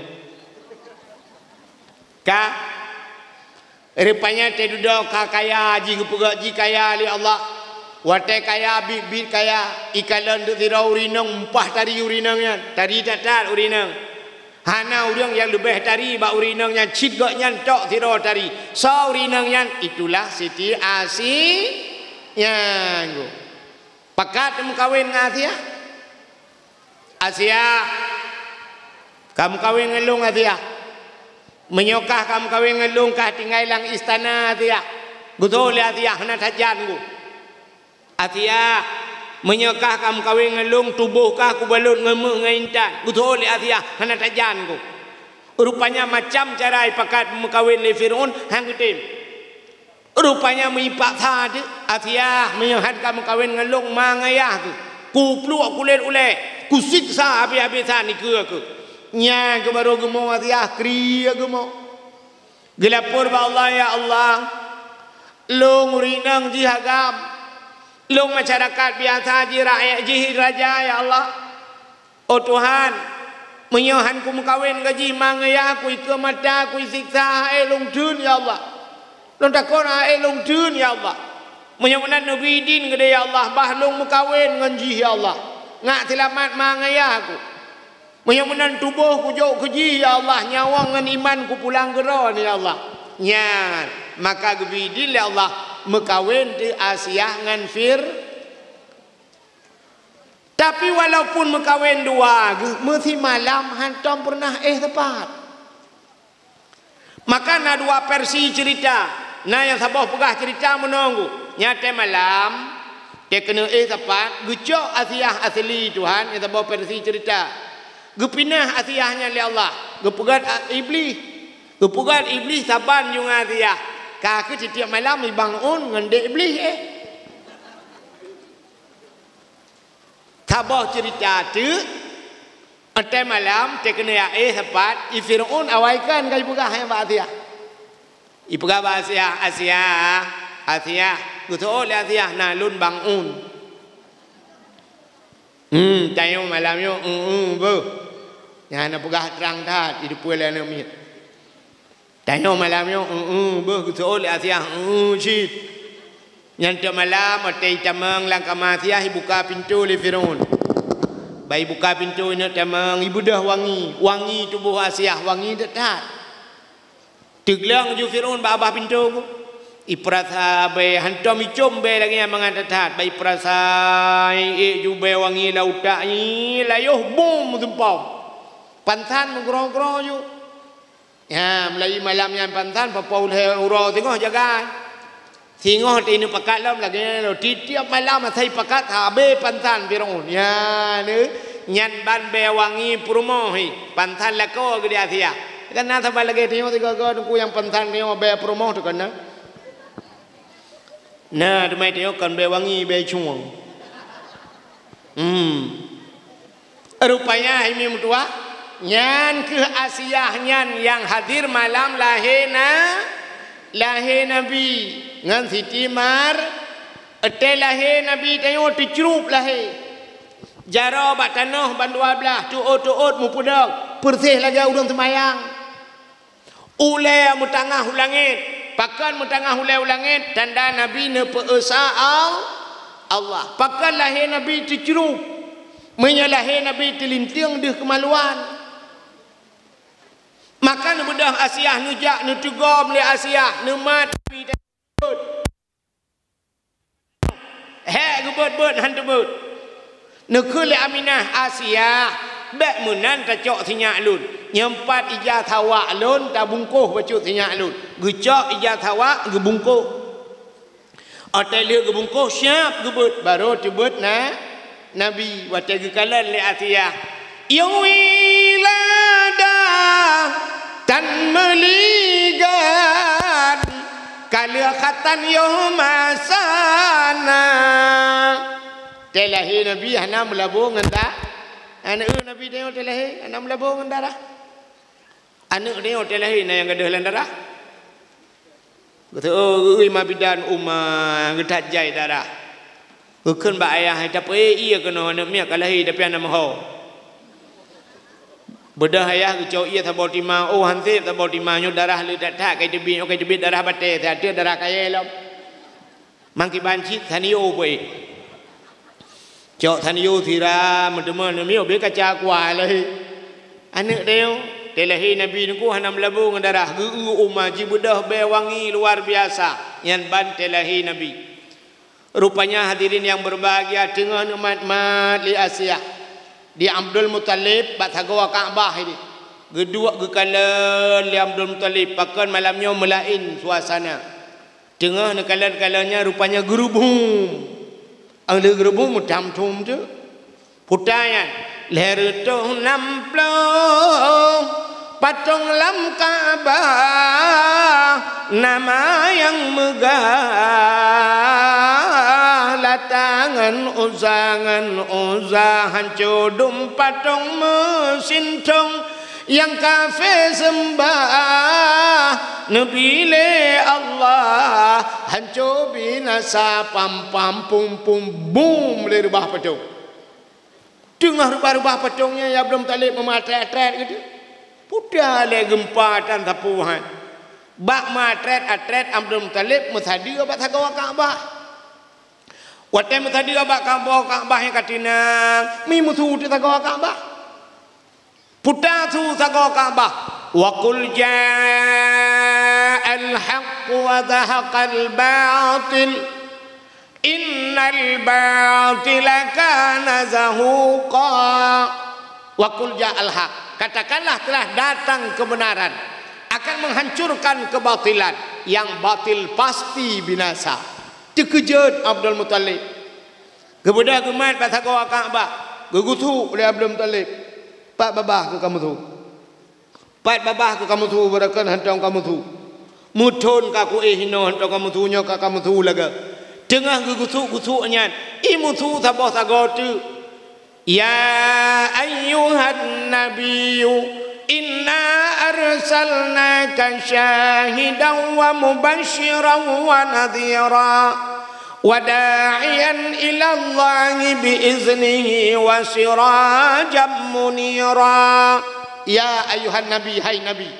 Ka rupanya te duduk ka kaya ji gupugak ji kaya li Allah. Wate kaya bibit kaya ikalan de tira urinang empah tari urinangnya. Tari tatar urinang. Hana orang yang lebih tari bak urinangnya cit gak nyantok tira tari. So urinangnya itulah Siti Asiyah. Pakat kamu kawin dengan Asiyah? Asiyah, kamu kawin dengan Lung Asiyah? Menyokah kamu kawin dengan Lung kah tinggal lang istana Asiyah? Betul Asiyah nak tajan ku. Asiyah, menyokah kamu kawin dengan Lung tubuhkah ku balut ngemuk dengan intan? Betul Asiyah nak tajan ku. Rupanya macam cara pakat mengkawin le Fir'aun hang kutim. Rupanya menyipak tadi Asiyah menyohat kamu kawin dengan Lung mangayah ku. Ku peluk kulit ulek. Ku siksa habis-habisan ni ke aku. Nya ke baru gemo Asiyah kriya gemo. Gelapur ba Allah ya Allah. Lung urinang jihagam. Lung masyarakat biasa ji rakyat ji raja ya Allah. Oh Tuhan, menyohan ku mengkawin gaji mangayah ku ke mata ku siksa lung dun ya Allah. Lung takon lung dun ya Allah. Menyohan Nabi din gede ya Allah, bah lung mengkawin dengan ji ya Allah. Ngak selamat mangayah ku. Menyohan tubuh ku jauh keji ya Allah, nyawang dengan iman ku pulang geron ya Allah. Nya maka gebi din ya Allah mekawin di Asiyah dengan tapi walaupun mekawin dua mesti malam hantam pernah tepat. Maka na dua versi cerita. Na yang sabah pegah cerita menunggu nyata malam dia kena tepat gecok Asiyah asli Tuhan yang sabah versi cerita. Gepinah Asiyahnya li Allah. Gepegat iblis. Gepegat iblis saban yung Asiyah. Kaki setiap malam dibangun dengan dek iblis Tabah cerita tu Ante malam tekena tepat Fir'aun awaikan kai pegah yang Asiyah. Ipegah Asiyah betul Asiyah nalun bangun. Tayo malam yo bo. Yang nak pegah terang dah di depan lana mit. Tayo malam yo bo betul Asiyah shit. Yang malam atai tamang lang Asiyah buka pintu li Fir'aun. Bayi buka pintu ini temang ibu dah wangi tubuh Asia wangi dekat. Teglang ju Firaun babah pintu ku. Iprasa bayi hantam icom bayi lagi yang mengadat bayi perasa ju bayi wangi lautak ni layuh bom tumpau. Pantan menggro-gro ju. Ya Melayu malam yang pantan papau le uro tengok jaga. Tengok ini pakat lam lagi lo tiap malam saya pakat habe pantan Firaun. Ya ni nyan ban be wangi purmohi pantan lako ke dia sia. Kan nak sampai lagi tengok tengok yang pantan ni be purmoh tu kan. Nah, demai tengok kan be wangi be cuang. Rupanya ini mutua nyan ke Asia nyan yang hadir malam lahir Nabi ngan Siti Mar ete lahir Nabi tengok tercerup lahir jara bat tanah ban 12 tuut mu pudak bersih lagi udang semayang ule mu tangah langit pakan mu tangah ule langit tanda Nabi ne peesa Allah pakan lahir Nabi tercerup menyalahir Nabi terlinting deh kemaluan. Maka bedah Asia nujak nutugom le Asia nemat bidut. Gebut hantu but. Nekul le Aminah Asia bek munan tacok sinyak lun. Nyempat ija tawa lun ta bungkuh bacut sinyak lun. Gecok ija tawa gebungkuh. Otai le gebungkuh siap gebut baru tebut Nabi wate gekalan le Asia. Yang wilada tan meligan kaliakatan yomasana telahi Nabi hana melabung anda anak Nabi dia telahi hana melabung anda anak dia telahi na yang gadah darah kata ima bidan gedat jai darah keun ba ayah tapi iya kena anak mia kalahi tapi anak maho bedah ayah kecau ia tabotima hansip tabotima nyu darah le tak kai tebit darah bate ada darah kaya lom mangki banci thanio boi cok thanio thira mendemen mi obe kaca kwa le anak deu telahi Nabi niku hanam labung darah umaji bedah be wangi luar biasa yan ban telahi Nabi. Rupanya hadirin yang berbahagia dengan umat li Asia di Abdul Muttalib bat hagawa Kaabah ini. Gedua gekala li Abdul Muttalib pakan malamnya melain suasana. Tengah nekalan-kalannya rupanya gerubung. Ang le gerubung mutam tum tu. Putayan leher tu namplong patung lam Kaabah nama yang megah latangan uzahan cudum patung mesin tong yang kafe sembah nebile Allah hancur binasa pam pum boom le rubah patung tengah rubah patungnya ya belum talib mematret gitu pudah le gempa dan tapuhan bak atret Abdul Muttalib muthadi bat hagawa Kaabah wate muthadi bak Kaabah yang katina mi muthu ti hagawa Kaabah pudah tu hagawa Kaabah wa qul ja'al haqq wa dhahaqal batil innal batila kana zahuqa wa qul ja'al haqq katakanlah telah datang kebenaran akan menghancurkan kebatilan yang batil pasti binasa. Terkejut Abdul Muttalib. Kemudian gemat pas hagawa Kaabah. Gegutu oleh Abdul Muttalib. Pak babah ke kamu tu. Pak babah ke kamu tu berakan hantang kamu tu. Mutun kaku hino hantang kamu tu nya ka kamu tu laga. Tengah gegutu nya. Imu tu tabah tagotu. Ya ayyuhan nabiyyu inna arsalnaka syahidan wa mubashiran wa nadhira wa da'iyan ila Allahi biiznihi wa sirajan munira. Ya ayyuhan nabi, hai nabi,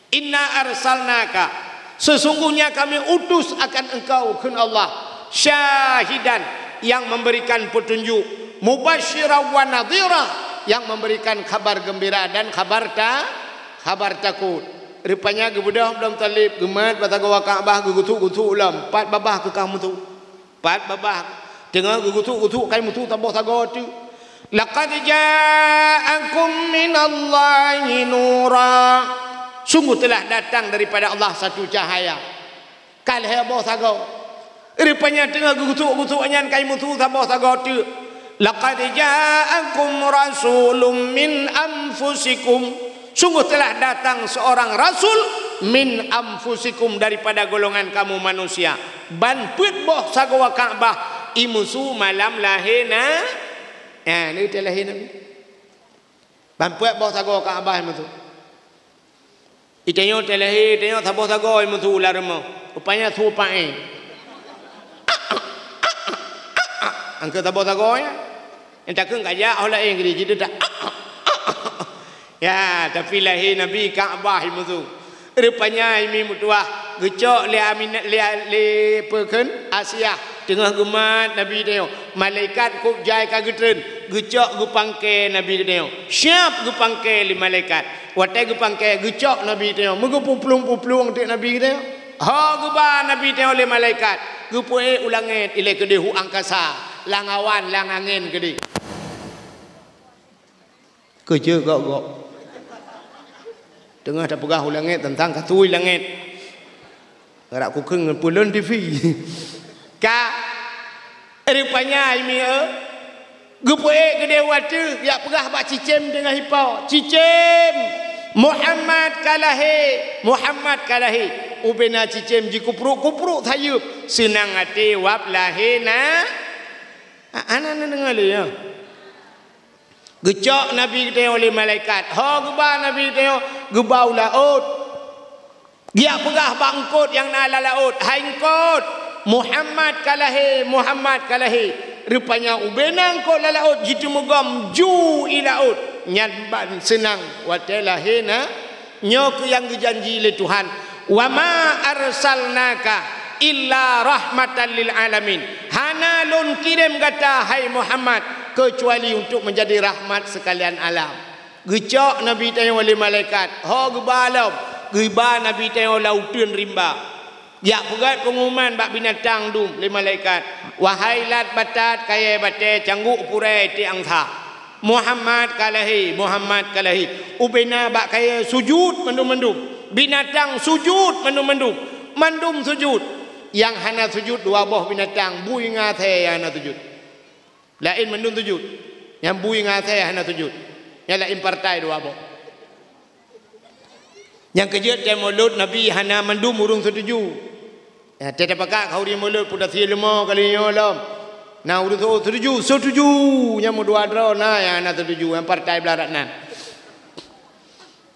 inna arsalnaka, sesungguhnya kami utus akan engkau ke Allah syahidan, yang memberikan petunjuk, mubasysyiran wa nadhira, yang memberikan kabar gembira dan kabar takut. Rupanya gebudah Abdul Talib gemat bataga wa Kaabah gugutu ulam 4 babah ke kamu tu. 4 babah tengah gugutu kai mutu tambah tago tu. Laqad ja'akum minallahi nura, sungguh telah datang daripada Allah satu cahaya. Kal heboh tago. Rupanya tengah gugutu anyan kai mutu tambah tago tu. Laqad ja'akum rasulun min anfusikum, sungguh telah datang seorang rasul min anfusikum, daripada golongan kamu manusia. Ban put boh sagawa Kaabah imusu malam lahina. Ni telah lahina. Ban put boh sagawa Kaabah imusu. Itenyo telah itenyo thabo sagawa imusu ularmo. Upanya thu pae. Angka thabo sagawa ya. Entah ke gaya Allah yang jadi tak. Ya, tapi lahir Nabi Kaabah imusu. Rupanya ini mutuah gecok le peken Asia tengah gemat Nabi tengok malaikat kuk jai ka getren gecok gu pangke Nabi tengok siap gu pangke li malaikat watai gu pangke gecok Nabi tengok mugu puplung tek Nabi tengok ha gu ba Nabi tengok le malaikat gu poe ulanget ile kede hu angkasa langawan langangin kede kerja gok tengah dah pegah langit tentang katui langit. Gerak kukeng pulen TV. Ka rupanya ini gupoe gede watu ya pegah bak cicem dengan hipau. Cicem Muhammad kalahi. Ubena cicem ji kupruk thayup. Senang hati wap lahina. Ana dengar ya. Gecok Nabi tengok oleh malaikat. Gebah Nabi tengok gebau laut. Dia pegah bangkut yang nala laut. Haingkut. Muhammad kalahi. Rupanya ubenang kot la laut. Jitu megam ju i laut. Nyan senang. Watalahina. Nyok yang dijanji oleh Tuhan. Wa ma arsalnaka illa rahmatan lil alamin. Hana lun kirim kata hai Muhammad kecuali untuk menjadi rahmat sekalian alam. Gecok Nabi tengok oleh malaikat. Geba Nabi tengok lautan rimba. Ya pegat pengumuman bak binatang dum oleh malaikat. Wahai lat batat kaya bate cangguk purai ti angtha. Muhammad kalahi. Ubena bak kaya sujud mendum. Binatang sujud mendum. Mandum sujud. Yang hana sujud 2 buah binatang bui ngathe yang hana sujud. Lain mendung sujud. Yang bui ngathe hana sujud. Yang lain partai 2 buah. Yang kejut dia mulut Nabi hana mendum urung setuju. Ya teta pakak kau di mulut pudah 5 kali nyolam. Nah urung setuju. Yang mu 2 dro nah yang hana setuju yang partai belarat nan.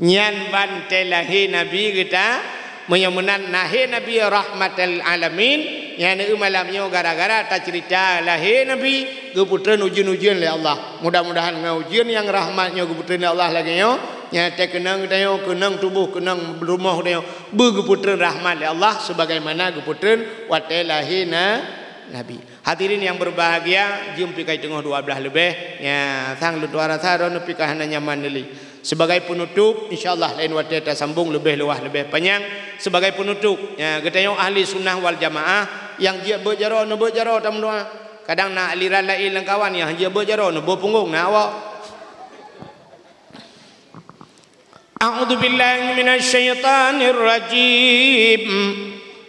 Nyan ban telahi Nabi kita menyamunan nahi Nabi rahmatal alamin yang malamnya gara-gara tak cerita lahir Nabi keputusan ujian oleh Allah. Mudah-mudahan ujian yang rahmatnya keputusan Allah lagi yo yang tak kenang tubuh kenang rumah dia berkeputusan rahmat oleh Allah sebagaimana keputusan watalahina Nabi. Hadirin yang berbahagia, jom pikai tengah 12 lebih ya sang luar rasa dan pikai hana nyaman deli. Sebagai penutup insyaallah lain waktu kita sambung lebih luas lebih panjang. Sebagai penutup ya kita ahli sunnah wal jamaah yang dia berjaro tam doa. Kadang nak aliran lain lang kawan yang dia berjaro no berpunggung na awak. A'udzu billahi minasyaitonir rajim.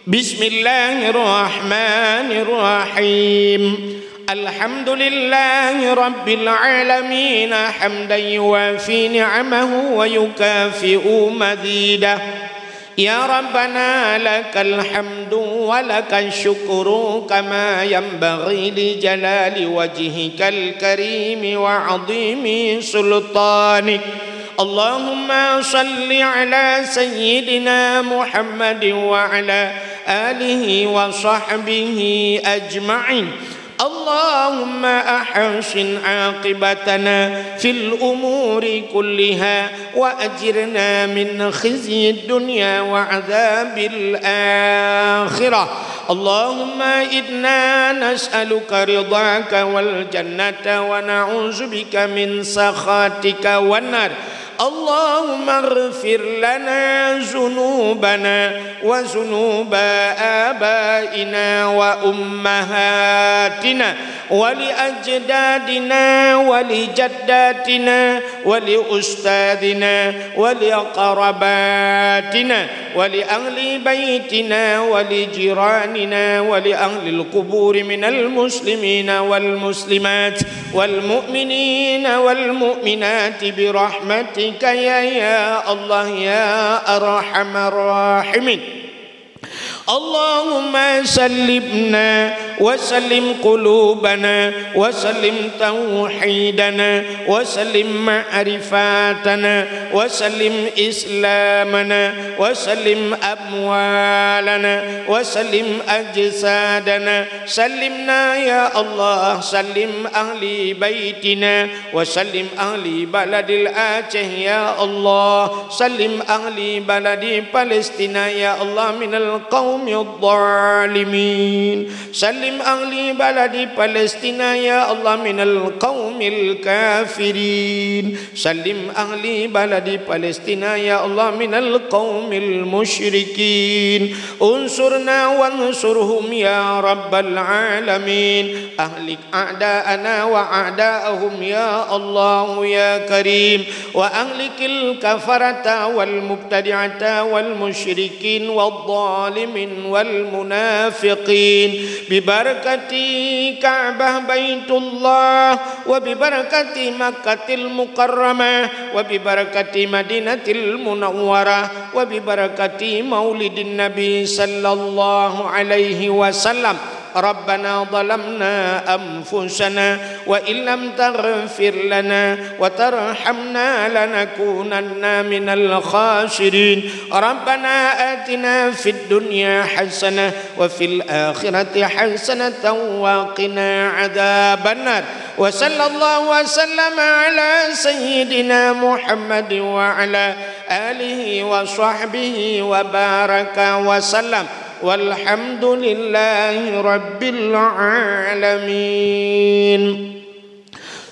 Bismillahirrahmanirrahim. Alhamdulillahi rabbil alamin hamdan yuwafi ni'amahu wa yukafi'u mazidah. Ya Rabbana lakal hamdu wa lakal syukru kama yanbaghi li jalali wajhikal karimi wa 'azimi sultanik. Allahumma salli ala sayyidina Muhammadin wa ala alihi wa sahbihi ajma'in. اللهم أحسن عاقبتنا في الأمور كلها وأجرنا من خزي الدنيا وعذاب الآخرة اللهم إنا نسألك رضاك والجنة ونعوذ بك من سخطك والنار اللهم اغفر لنا ذنوبنا وذنوب آبائنا وأمهاتنا ولأجدادنا ولجداتنا ولأستاذنا ولأقرباتنا ولأهل بيتنا ولجيراننا ولأهل القبور من المسلمين والمسلمات والمؤمنين والمؤمنات برحمتك يا الله يا أرحم الراحمين اللهم سلمنا وسلم قلوبنا وسلم توحيدنا وسلم معرفاتنا وسلم إسلامنا وسلم أموالنا وسلم أجسادنا سلمنا يا الله سلم أهل بيتنا وسلم أهل بلد الآتيه يا الله سلم أهل بلد فلسطين يا الله من القوم الظالمين سلم أهل بلد فلسطين يا الله من القوم الكافرين سلم أهل بلد فلسطين يا الله من القوم المشركين انصرنا وانصرهم يا رب العالمين أهلك أعداءنا وأعداءهم يا الله يا كريم وأهلك الكفرة والمبتدعة والمشركين والظالمين والمنافقين ببركة كعبة بيت الله وببركة مكة المكرمة وببركة مدينة المنورة وببركة مولد النبي صلى الله عليه وسلم ربنا ظلمنا أنفسنا وإن لم تغفر لنا وترحمنا لنكونن من الخاسرين ربنا آتنا في الدنيا حسنة وفي الآخرة حسنة وقنا عذاب النار وصلى الله وسلم على سيدنا محمد وعلى آله وصحبه وبارك وسلم والحمد لله رب العالمين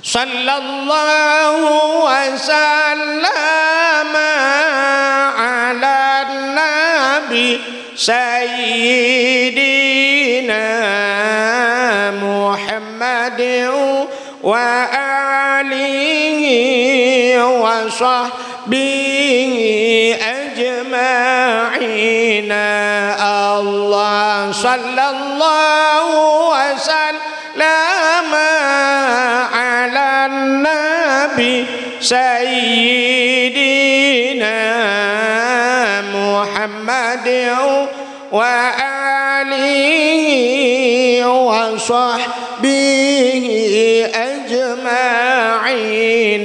صلى الله وسلم على النبي سيدنا محمد وآله وصحبه أجمعين الله صلى الله وسلم على النبي سيدنا محمد وآله وصحبه أجمعين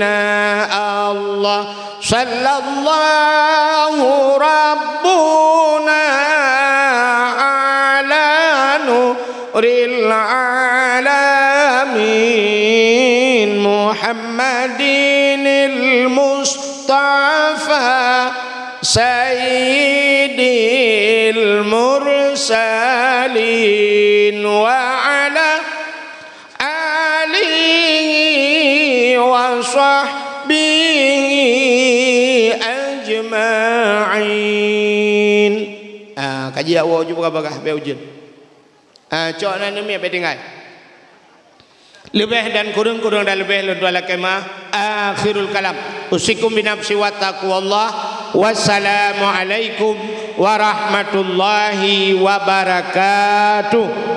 الله صلى الله ربنا على نور العالمين محمد المصطفى سيد المرسلين وعلى آله وصحبه أجمعين. Kaji awak juga bagah beujin. Cok na ni be dengai. Lebih dan kurang dan lebih lu dua kemah. Akhirul kalam. Usikum binafsi wa taqwallah. Wassalamualaikum warahmatullahi wabarakatuh.